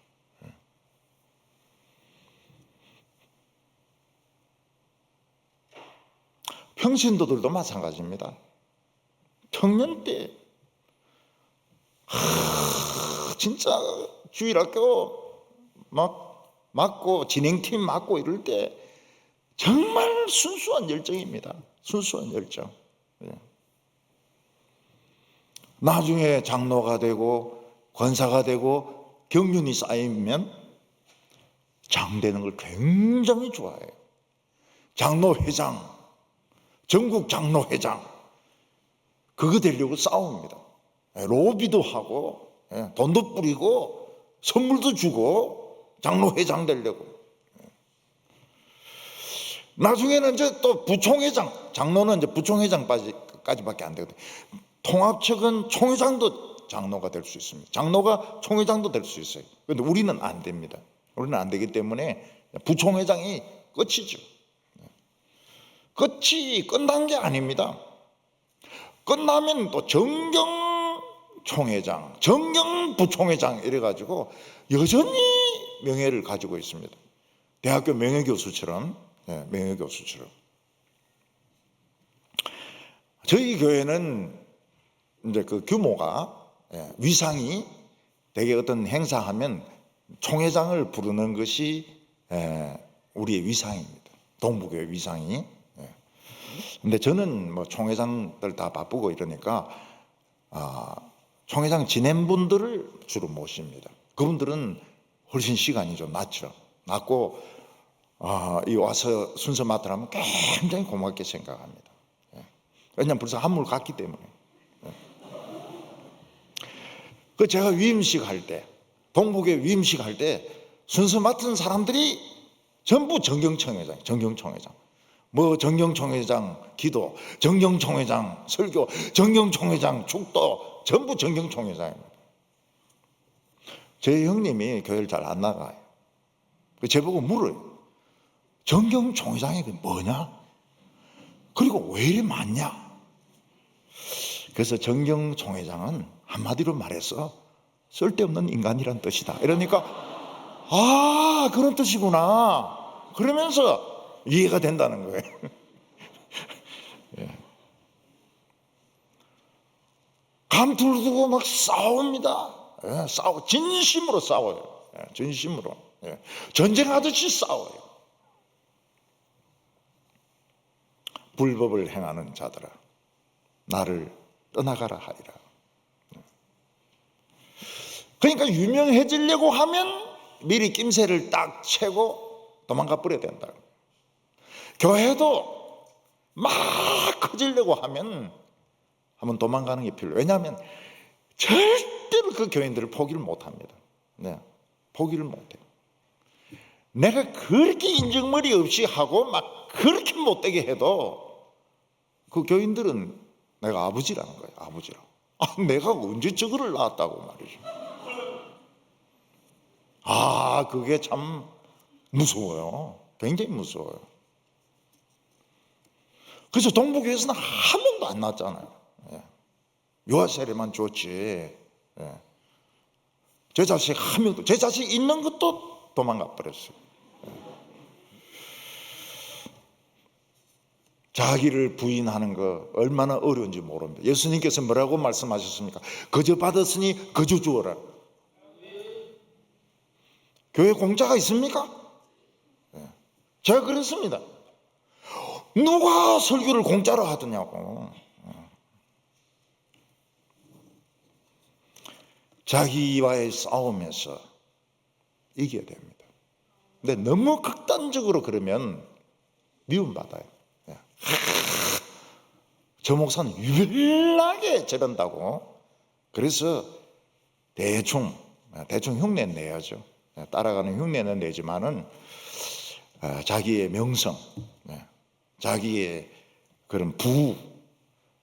평신도들도 마찬가지입니다. 청년 때 진짜 주일학교 막 맡고 진행팀 맡고 이럴 때 정말 순수한 열정입니다. 순수한 열정. 나중에 장로가 되고 권사가 되고 경륜이 쌓이면 장되는 걸 굉장히 좋아해요. 장로회장, 전국 장로회장 그거 되려고 싸웁니다. 로비도 하고 돈도 뿌리고 선물도 주고 장로회장 되려고. 나중에는 이제 또 부총회장, 장로는 이제 부총회장까지밖에 안 되거든요. 통합측은 총회장도 장로가 될 수 있습니다. 장로가 총회장도 될 수 있어요. 그런데 우리는 안 됩니다. 우리는 안 되기 때문에 부총회장이 끝이죠. 끝이 끝난 게 아닙니다. 끝나면 또 정경총회장, 정경부총회장 이래가지고 여전히 명예를 가지고 있습니다. 대학교 명예교수처럼. 명예교수처럼. 저희 교회는 이제 그 규모가 위상이 되게 어떤 행사하면 총회장을 부르는 것이 우리의 위상입니다. 동부교회 위상이. 근데 저는 뭐 총회장들 다 바쁘고 이러니까 총회장 지낸 분들을 주로 모십니다. 그분들은 훨씬 시간이 좀 낮고 이 와서 순서 맡으라면 굉장히 고맙게 생각합니다. 왜냐하면 벌써 한물 갔기 때문에. 그 제가 위임식 할 때, 동북에 위임식 할 때 순서 맡은 사람들이 전부 정경총회장. 뭐 정경총회장 기도, 정경총회장 설교, 정경총회장 축도 전부 정경총회장입니다. 제 형님이 교회를 잘 안 나가요. 제보고 물어요. 정경총회장이 뭐냐? 그리고 왜 이리 많냐? 그래서 정경총회장은 한마디로 말해서 쓸데없는 인간이란 뜻이다. 이러니까 그런 뜻이구나. 그러면서 이해가 된다는 거예요. 감투를 두고 막 싸웁니다. 진심으로 싸워요. 진심으로. 전쟁하듯이 싸워요. 불법을 행하는 자들아 나를 떠나가라 하리라. 그러니까 유명해지려고 하면 미리 낌새를 딱 채고 도망가 버려야 된다. 교회도 막 커지려고 하면 한번 도망가는 게 필요해요. 왜냐하면 절대로 그 교인들을 포기를 못합니다. 포기를 못해요. 내가 그렇게 인정머리 없이 하고 막 그렇게 못되게 해도 그 교인들은 내가 아버지라는 거예요. 아버지라고. 내가 언제 저거를 낳았다고 말이죠. 그게 참 무서워요. 굉장히 무서워요. 그래서 동북교회에서는 한 명도 안 낳았잖아요. 유아세례만 줬지. 제 자식 한 명도, 제 자식 있는 것도 도망가 버렸어요. 자기를 부인하는 거 얼마나 어려운지 모릅니다. 예수님께서 뭐라고 말씀하셨습니까? 거저 받았으니 거저 주어라. 교회 공짜가 있습니까? 제가 그랬습니다. 누가 설교를 공짜로 하더냐고. 자기와의 싸움에서 이겨야 됩니다. 근데 너무 극단적으로 그러면 미움받아요. 저 목사는 유별나게 저런다고. 그래서 대충 흉내 내야죠. 따라가는 흉내는 내지만은 자기의 명성, 자기의 그런 부우,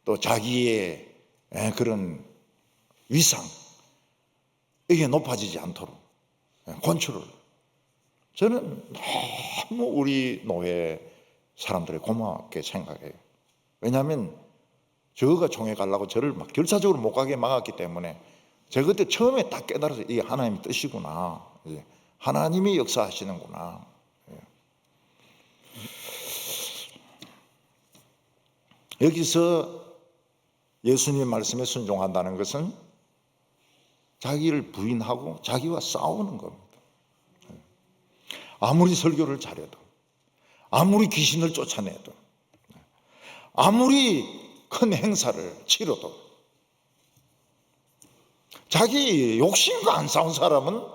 또 자기의 그런 위상, 이게 높아지지 않도록 컨트롤. 저는 너무 우리 노예 사람들이 고맙게 생각해요. 왜냐하면 저가 총회 가려고 저를 막 결사적으로 못 가게 막았기 때문에 제가 그때 처음에 딱 깨달아서 이게 하나님의 뜻이구나, 하나님이 역사하시는구나. 여기서 예수님의 말씀에 순종한다는 것은 자기를 부인하고 자기와 싸우는 겁니다. 아무리 설교를 잘해도, 아무리 귀신을 쫓아내도, 아무리 큰 행사를 치러도 자기 욕심과 안 싸운 사람은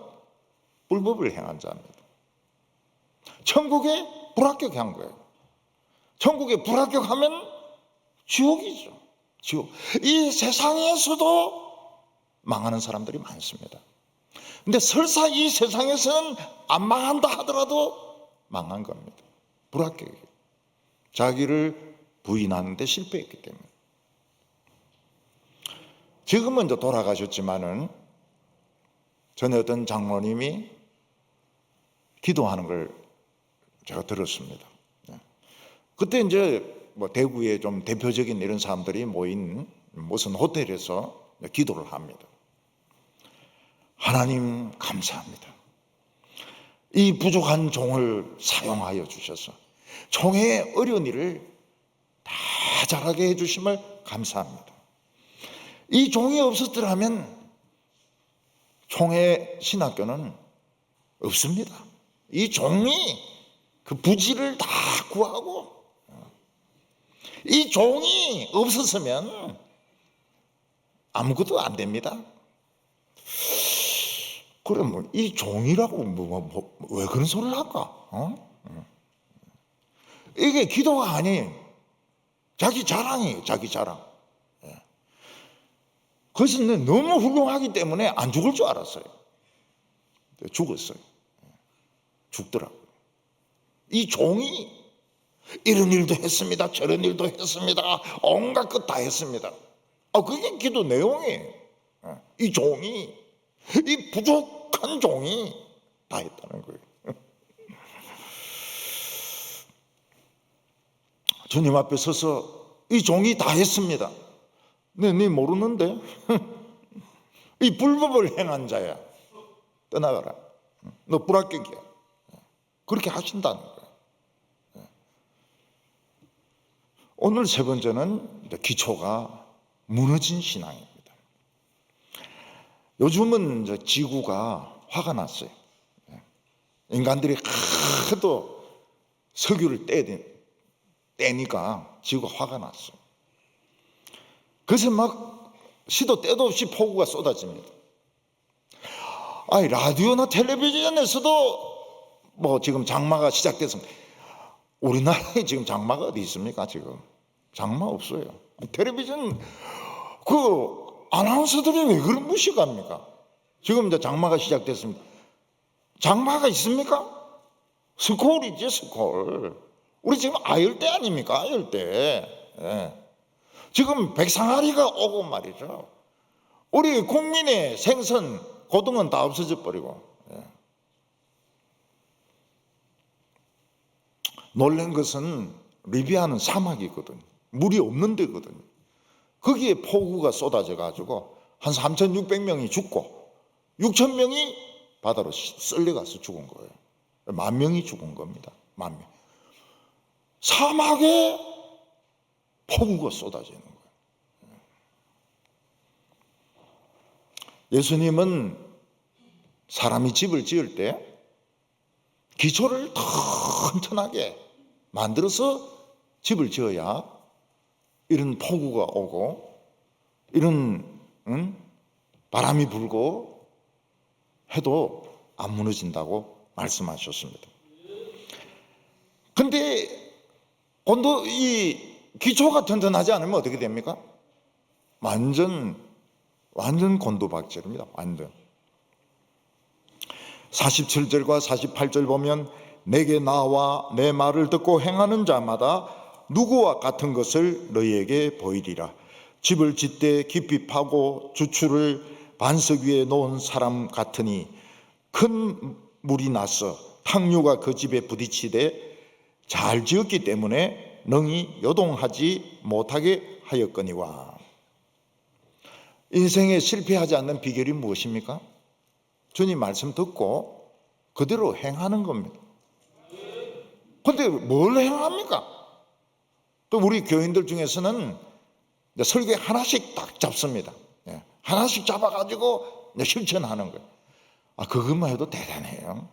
불법을 행한 자입니다. 천국에 불합격한 거예요. 천국에 불합격하면 지옥이죠. 지옥. 이 세상에서도 망하는 사람들이 많습니다. 근데 설사 이 세상에서는 안 망한다 하더라도 망한 겁니다. 불합격이에요. 자기를 부인하는 데 실패했기 때문에. 지금은 이제 돌아가셨지만은 전에 어떤 장로님이 기도하는 걸 제가 들었습니다. 그때 이제 뭐 대구에 좀 대표적인 이런 사람들이 모인 무슨 호텔에서 기도를 합니다. 하나님 감사합니다. 이 부족한 종을 사용하여 주셔서 총회의 어려운 일을 다 잘하게 해주심을 감사합니다. 이 종이 없었더라면 총회 신학교는 없습니다. 이 종이 그 부지를 다 구하고, 이 종이 없었으면 아무것도 안 됩니다. 그럼 이 종이라고 왜 그런 소리를 할까? 이게 기도가 아닌 자기 자랑이에요. 자기 자랑. 그래서 너무 훌륭하기 때문에 안 죽을 줄 알았어요. 죽었어요. 죽더라고요. 이 종이 이런 일도 했습니다. 저런 일도 했습니다. 온갖 것 다 했습니다. 그게 기도 내용이에요. 이 종이, 이 부족한 종이 다 했다는 거예요. 주님 앞에 서서 이 종이 다 했습니다. 네 모르는데? 이 불법을 행한 자야. 떠나가라. 너 불합격이야. 그렇게 하신다는 거예요. 오늘 세 번째는 기초가 무너진 신앙입니다. 요즘은 이제 지구가 화가 났어요. 인간들이 하도 석유를 떼니까 지구가 화가 났어요. 그래서 막 시도 때도 없이 폭우가 쏟아집니다. 라디오나 텔레비전에서도 뭐 지금 장마가 시작됐습니다. 우리나라에 지금 장마가 어디 있습니까? 지금 장마 없어요. 텔레비전 그 아나운서들이 왜 그런 무식합니까? 지금 이제 장마가 시작됐습니다. 장마가 있습니까? 스콜이지, 스콜. 우리 지금 아열대 아닙니까? 아열대. 지금 백상아리가 오고 말이죠. 우리 국민의 생선, 고등은 다 없어져 버리고. 놀란 것은 리비아는 사막이거든요. 물이 없는 데거든요. 거기에 폭우가 쏟아져 가지고 한 3,600명이 죽고 6,000명이 바다로 쓸려가서 죽은 거예요. 10,000명이 죽은 겁니다. 10,000명. 사막에 폭우가 쏟아지는 거예요. 예수님은 사람이 집을 지을 때 기초를 튼튼하게 만들어서 집을 지어야 이런 폭우가 오고 이런 바람이 불고 해도 안 무너진다고 말씀하셨습니다. 근데 이 기초가 튼튼하지 않으면 어떻게 됩니까? 완전 곤두박질입니다. 완전. 47절과 48절 보면 내게 나와 내 말을 듣고 행하는 자마다 누구와 같은 것을 너희에게 보이리라. 집을 짓되 깊이 파고 주추를 반석 위에 놓은 사람 같으니 큰 물이 나서 탕류가 그 집에 부딪히되 잘 지었기 때문에 능히 요동하지 못하게 하였거니와. 인생에 실패하지 않는 비결이 무엇입니까? 주님 말씀 듣고 그대로 행하는 겁니다. 그런데 뭘 행합니까? 또 우리 교인들 중에서는 설교에 하나씩 딱 잡습니다. 하나씩 잡아가지고 실천하는 거예요. 그것만 해도 대단해요.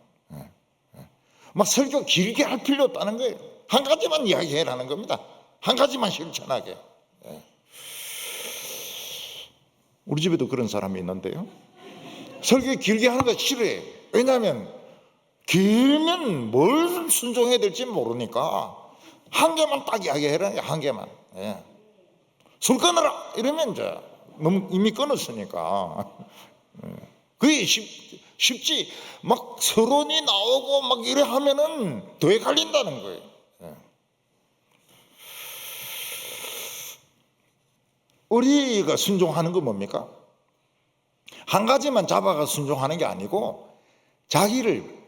막 설교 길게 할 필요 없다는 거예요. 한 가지만 이야기해라는 겁니다. 한 가지만 실천하게. 우리 집에도 그런 사람이 있는데요. 설교 길게 하는 거 싫어해. 왜냐하면 길면 뭘 순종해야 될지 모르니까 한 개만 딱 이야기해라. 한 개만. 술 끊어라 이러면 이제 너무 이미 끊었으니까 그게 쉽지. 막 서론이 나오고 막 이래 하면은 더 헷갈린다는 거예요. 우리가 순종하는 건 뭡니까? 한 가지만 잡아가 순종하는 게 아니고 자기를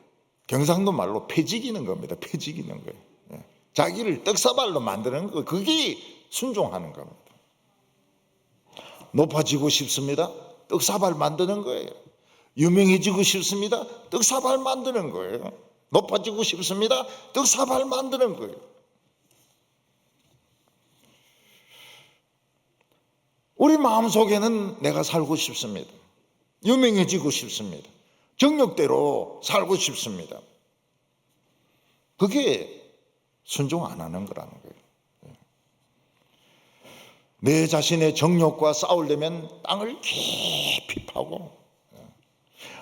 경상도 말로 패지기는 겁니다. 패지기는 거예요. 자기를 떡사발로 만드는 거, 그게 순종하는 겁니다. 높아지고 싶습니다. 떡사발 만드는 거예요. 유명해지고 싶습니다. 떡사발 만드는 거예요. 높아지고 싶습니다. 떡사발 만드는 거예요. 우리 마음속에는 내가 살고 싶습니다. 유명해지고 싶습니다. 정력대로 살고 싶습니다. 그게 순종 안 하는 거라는 거예요. 내 자신의 정욕과 싸우려면 땅을 깊이 파고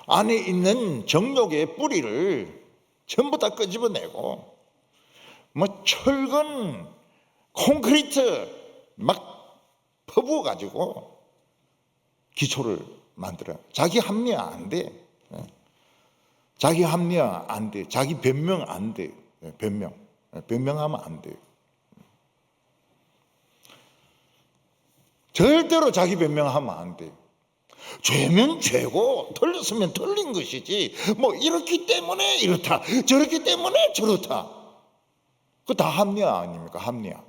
안에 있는 정욕의 뿌리를 전부 다 끄집어내고 철근, 콘크리트 막 퍼부어가지고 기초를 만들어요. 자기 합리화 안 돼. 자기 합리화 안 돼. 자기 변명 안 돼. 변명하면 안 돼. 절대로 자기 변명하면 안 돼. 죄면 죄고 틀렸으면 틀린 것이지 이렇기 때문에 이렇다 저렇기 때문에 저렇다. 그거 다 합리화 아닙니까? 합리화.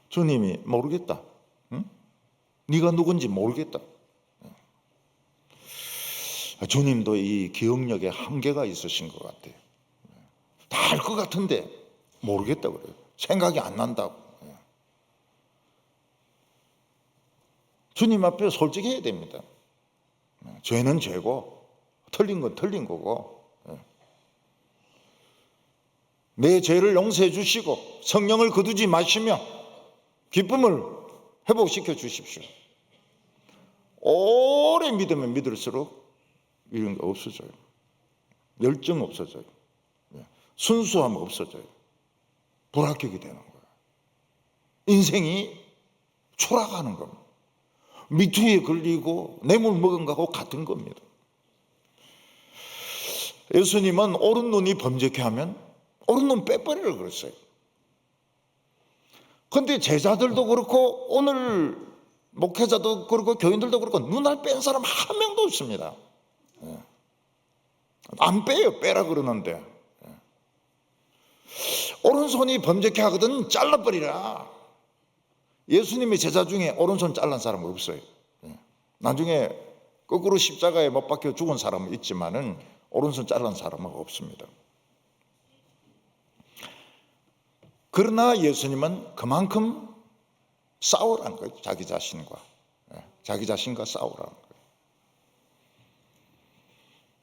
주님이 모르겠다. 네가 누군지 모르겠다. 주님도 이 기억력에 한계가 있으신 것 같아요. 다 알 것 같은데 모르겠다 그래요. 생각이 안 난다고. 주님 앞에 솔직해야 됩니다. 죄는 죄고 틀린 건 틀린 거고 내 죄를 용서해 주시고 성령을 거두지 마시며 기쁨을 회복시켜 주십시오. 오래 믿으면 믿을수록 이런 거 없어져요. 열정 없어져요. 순수함 없어져요. 불합격이 되는 거예요. 인생이 초라가는 겁니다. 미투에 걸리고 뇌물 먹은 거하고 같은 겁니다. 예수님은 오른 눈이 범죄케 하면 오른 눈 빼버리라 그랬어요. 그런데 제자들도 그렇고 오늘 목회자도 그렇고 교인들도 그렇고 눈알 뺀 사람 한 명도 없습니다. 안 빼요. 빼라 그러는데 오른손이 범죄케 하거든 잘라버리라. 예수님의 제자 중에 오른손 잘란 사람은 없어요. 나중에 거꾸로 십자가에 못 박혀 죽은 사람은 있지만은 오른손 잘란 사람은 없습니다. 그러나 예수님은 그만큼 싸우라는 거예요. 자기 자신과 싸우라는 거예요.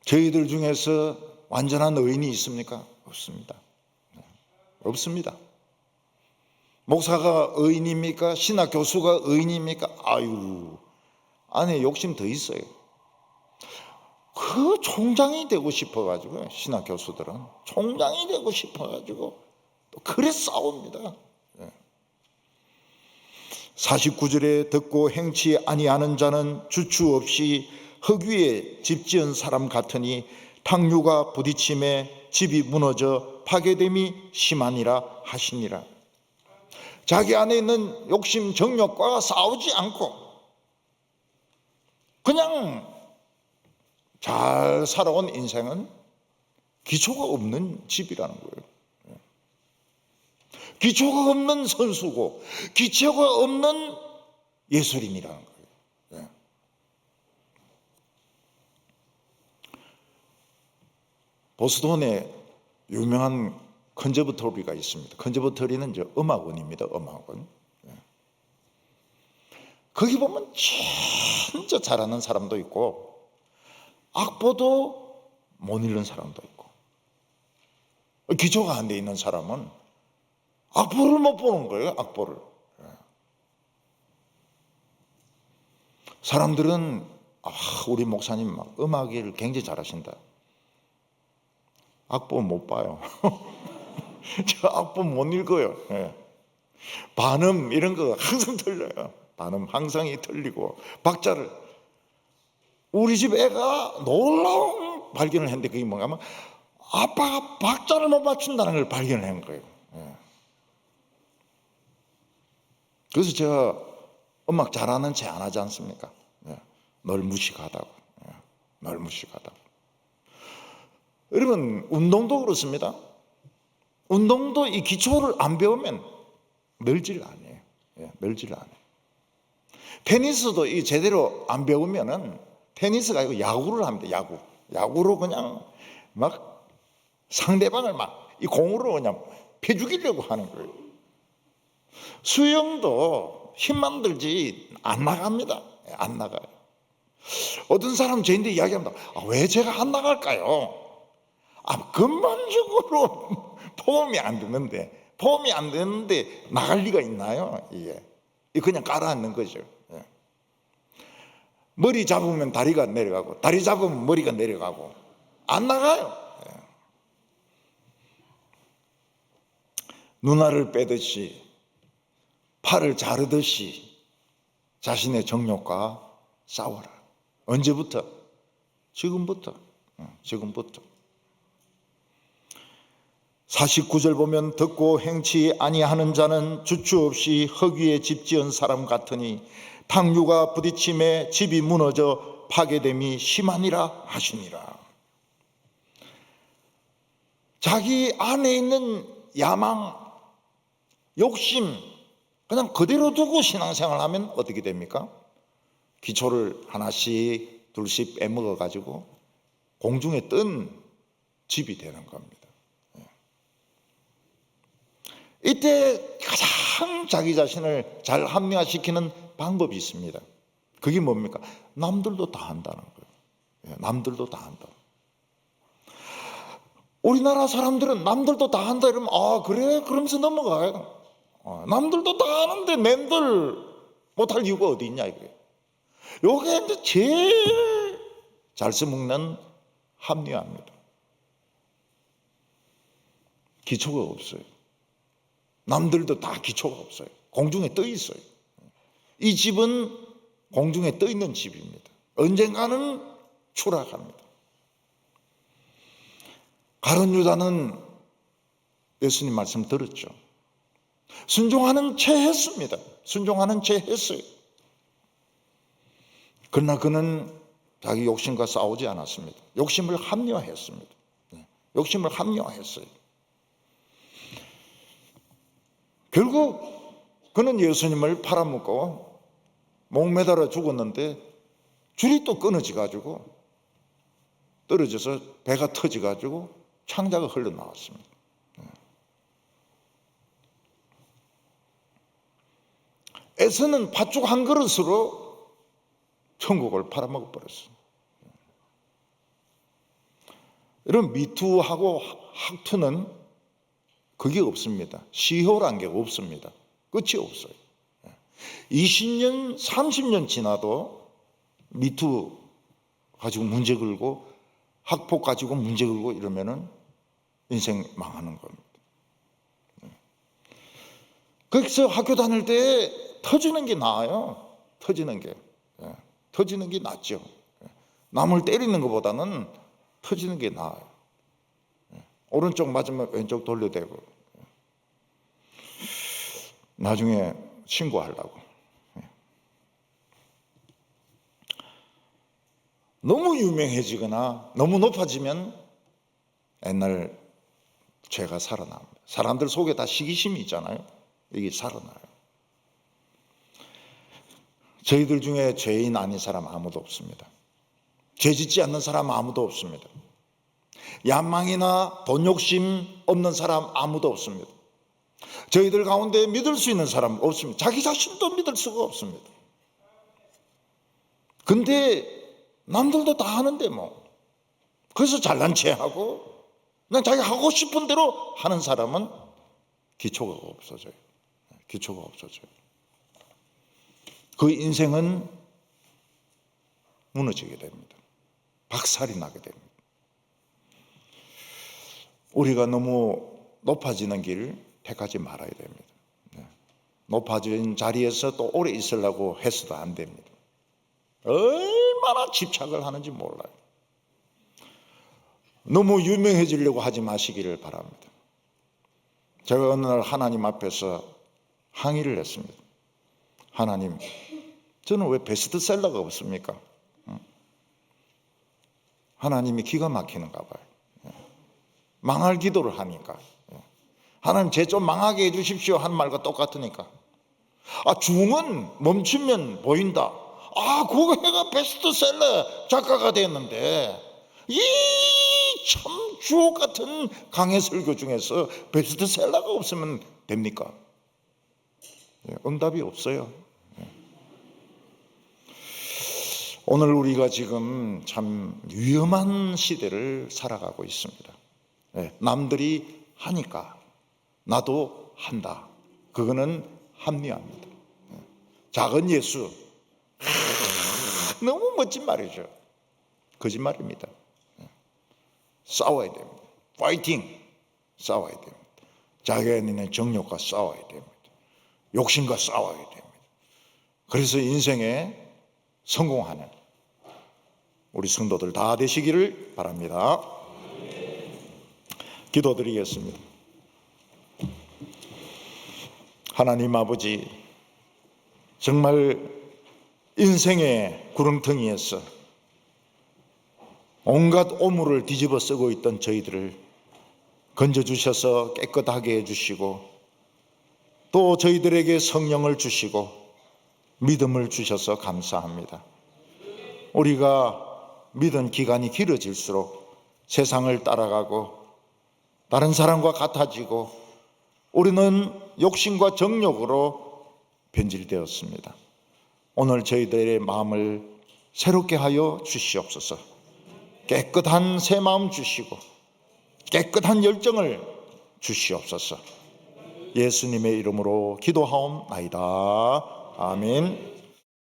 저희들 중에서 완전한 의인이 있습니까? 없습니다. 없습니다. 목사가 의인입니까? 신학 교수가 의인입니까? 안에 욕심 더 있어요. 그 총장이 되고 싶어가지고, 신학 교수들은 총장이 되고 싶어가지고 또 그래 싸웁니다. 49절에 듣고 행치 아니하는 자는 주추 없이 흙 위에 집 지은 사람 같으니 탕류가 부딪힘에 집이 무너져 파괴됨이 심하니라 하시니라. 자기 안에 있는 욕심 정욕과 싸우지 않고 그냥 잘 살아온 인생은 기초가 없는 집이라는 거예요. 기초가 없는 선수고 기초가 없는 예술인이라는 거예요. 보스턴에 유명한 컨저버토리가 있습니다. 컨저버토리는 음악원입니다. 음악원. 거기 보면 진짜 잘하는 사람도 있고 악보도 못 읽는 사람도 있고, 기초가 안 돼 있는 사람은 악보를 못 보는 거예요. 악보를. 사람들은 우리 목사님 음악을 굉장히 잘하신다. 악보 못 봐요. 저 악보 못 읽어요. 반음 이런 거 항상 틀려요. 반음 항상 틀리고 박자를. 우리 집 애가 놀라운 발견을 했는데 그게 뭔가 하면 아빠가 박자를 못 맞춘다는 걸 발견을 한 거예요. 그래서 제가 음악 잘하는 체 안 하지 않습니까? 널 무식하다고. 널 무식하다고. 여러분, 운동도 그렇습니다. 운동도 이 기초를 안 배우면 늘지를 않아요. 늘지를 않아요. 테니스도 이 제대로 안 배우면은 테니스가 아니고 야구를 합니다. 야구로 그냥 막 상대방을 막 이 공으로 그냥 패 죽이려고 하는 거예요. 수영도 힘만 들지 안 나갑니다. 안 나가요. 어떤 사람 저한테 이야기합니다. 왜 제가 안 나갈까요? 근본적으로 폼이 안 되는데 나갈 리가 있나요? 이게 그냥 깔아앉는 거죠. 머리 잡으면 다리가 내려가고 다리 잡으면 머리가 내려가고 안 나가요. 누나를 빼듯이 팔을 자르듯이 자신의 정욕과 싸워라. 언제부터? 지금부터. 49절 보면 듣고 행치 아니하는 자는 주추 없이 흙 위에 집 지은 사람 같으니 탕류가 부딪힘에 집이 무너져 파괴됨이 심하니라 하시니라. 자기 안에 있는 야망, 욕심 그냥 그대로 두고 신앙생활 하면 어떻게 됩니까? 기초를 하나씩 둘씩 빼먹어 가지고 공중에 뜬 집이 되는 겁니다. 이때 가장 자기 자신을 잘 합리화시키는 방법이 있습니다. 그게 뭡니까? 남들도 다 한다는 거예요. 남들도 다 한다. 우리나라 사람들은 남들도 다 한다 이러면 그래? 그러면서 넘어가요. 남들도 다 하는데 남들 못할 이유가 어디 있냐 이거예요. 요게 이제 제일 잘 써먹는 합리화입니다. 기초가 없어요. 남들도 다 기초가 없어요. 공중에 떠 있어요. 이 집은 공중에 떠 있는 집입니다. 언젠가는 추락합니다. 가룟 유다는 예수님 말씀 들었죠. 순종하는 채 했습니다. 순종하는 채 했어요. 그러나 그는 자기 욕심과 싸우지 않았습니다. 욕심을 합리화했습니다. 욕심을 합리화했어요. 결국 그는 예수님을 팔아먹고 목매달아 죽었는데 줄이 또 끊어져 가지고 떨어져서 배가 터져 가지고 창자가 흘러나왔습니다. 에서는 팥죽 한 그릇으로 천국을 팔아먹어버렸어요. 이런 미투하고 학투는 그게 없습니다. 시효란 게 없습니다. 끝이 없어요. 20년, 30년 지나도 미투 가지고 문제 걸고 학폭 가지고 문제 걸고 이러면은 인생 망하는 겁니다. 그래서 학교 다닐 때 터지는 게 나아요. 터지는 게 낫죠. 남을 때리는 것보다는 터지는 게 나아요. 오른쪽 맞으면 왼쪽 돌려대고 나중에 신고하려고. 너무 유명해지거나 너무 높아지면 옛날 죄가 살아납니다. 사람들 속에 다 시기심이 있잖아요. 이게 살아나요. 저희들 중에 죄인 아닌 사람 아무도 없습니다. 죄 짓지 않는 사람 아무도 없습니다. 야망이나 돈 욕심 없는 사람 아무도 없습니다. 저희들 가운데 믿을 수 있는 사람 없습니다. 자기 자신도 믿을 수가 없습니다. 근데 남들도 다 하는데 뭐. 그래서 잘난 체하고 그냥 자기 하고 싶은 대로 하는 사람은 기초가 없어져요. 기초가 없어져요. 그 인생은 무너지게 됩니다. 박살이 나게 됩니다. 우리가 너무 높아지는 길 택하지 말아야 됩니다. 높아진 자리에서 또 오래 있으려고 해서도 안 됩니다. 얼마나 집착을 하는지 몰라요. 너무 유명해지려고 하지 마시기를 바랍니다. 제가 어느 날 하나님 앞에서 항의를 했습니다. 하나님, 저는 왜 베스트셀러가 없습니까? 하나님이 기가 막히는가 봐요. 망할 기도를 하니까. 하나님 쟤 좀 망하게 해주십시오 한 말과 똑같으니까. 중은 멈추면 보인다. 그거 해가 베스트셀러 작가가 됐는데 이 참 주옥 같은 강해 설교 중에서 베스트셀러가 없으면 됩니까? 응답이 없어요. 오늘 우리가 지금 참 위험한 시대를 살아가고 있습니다. 남들이 하니까 나도 한다. 그거는 합리화입니다. 작은 예수. 너무 멋진 말이죠. 거짓말입니다. 싸워야 됩니다. 파이팅! 싸워야 됩니다. 자기가 있는 정욕과 싸워야 됩니다. 욕심과 싸워야 됩니다. 그래서 인생에 성공하는 우리 성도들 다 되시기를 바랍니다. 기도드리겠습니다. 하나님 아버지, 정말 인생의 구렁텅이에서 온갖 오물을 뒤집어 쓰고 있던 저희들을 건져주셔서 깨끗하게 해주시고 또 저희들에게 성령을 주시고 믿음을 주셔서 감사합니다. 우리가 믿은 기간이 길어질수록 세상을 따라가고 다른 사람과 같아지고 우리는 욕심과 정욕으로 변질되었습니다. 오늘 저희들의 마음을 새롭게 하여 주시옵소서. 깨끗한 새 마음 주시고 깨끗한 열정을 주시옵소서. 예수님의 이름으로 기도하옵나이다. 아멘.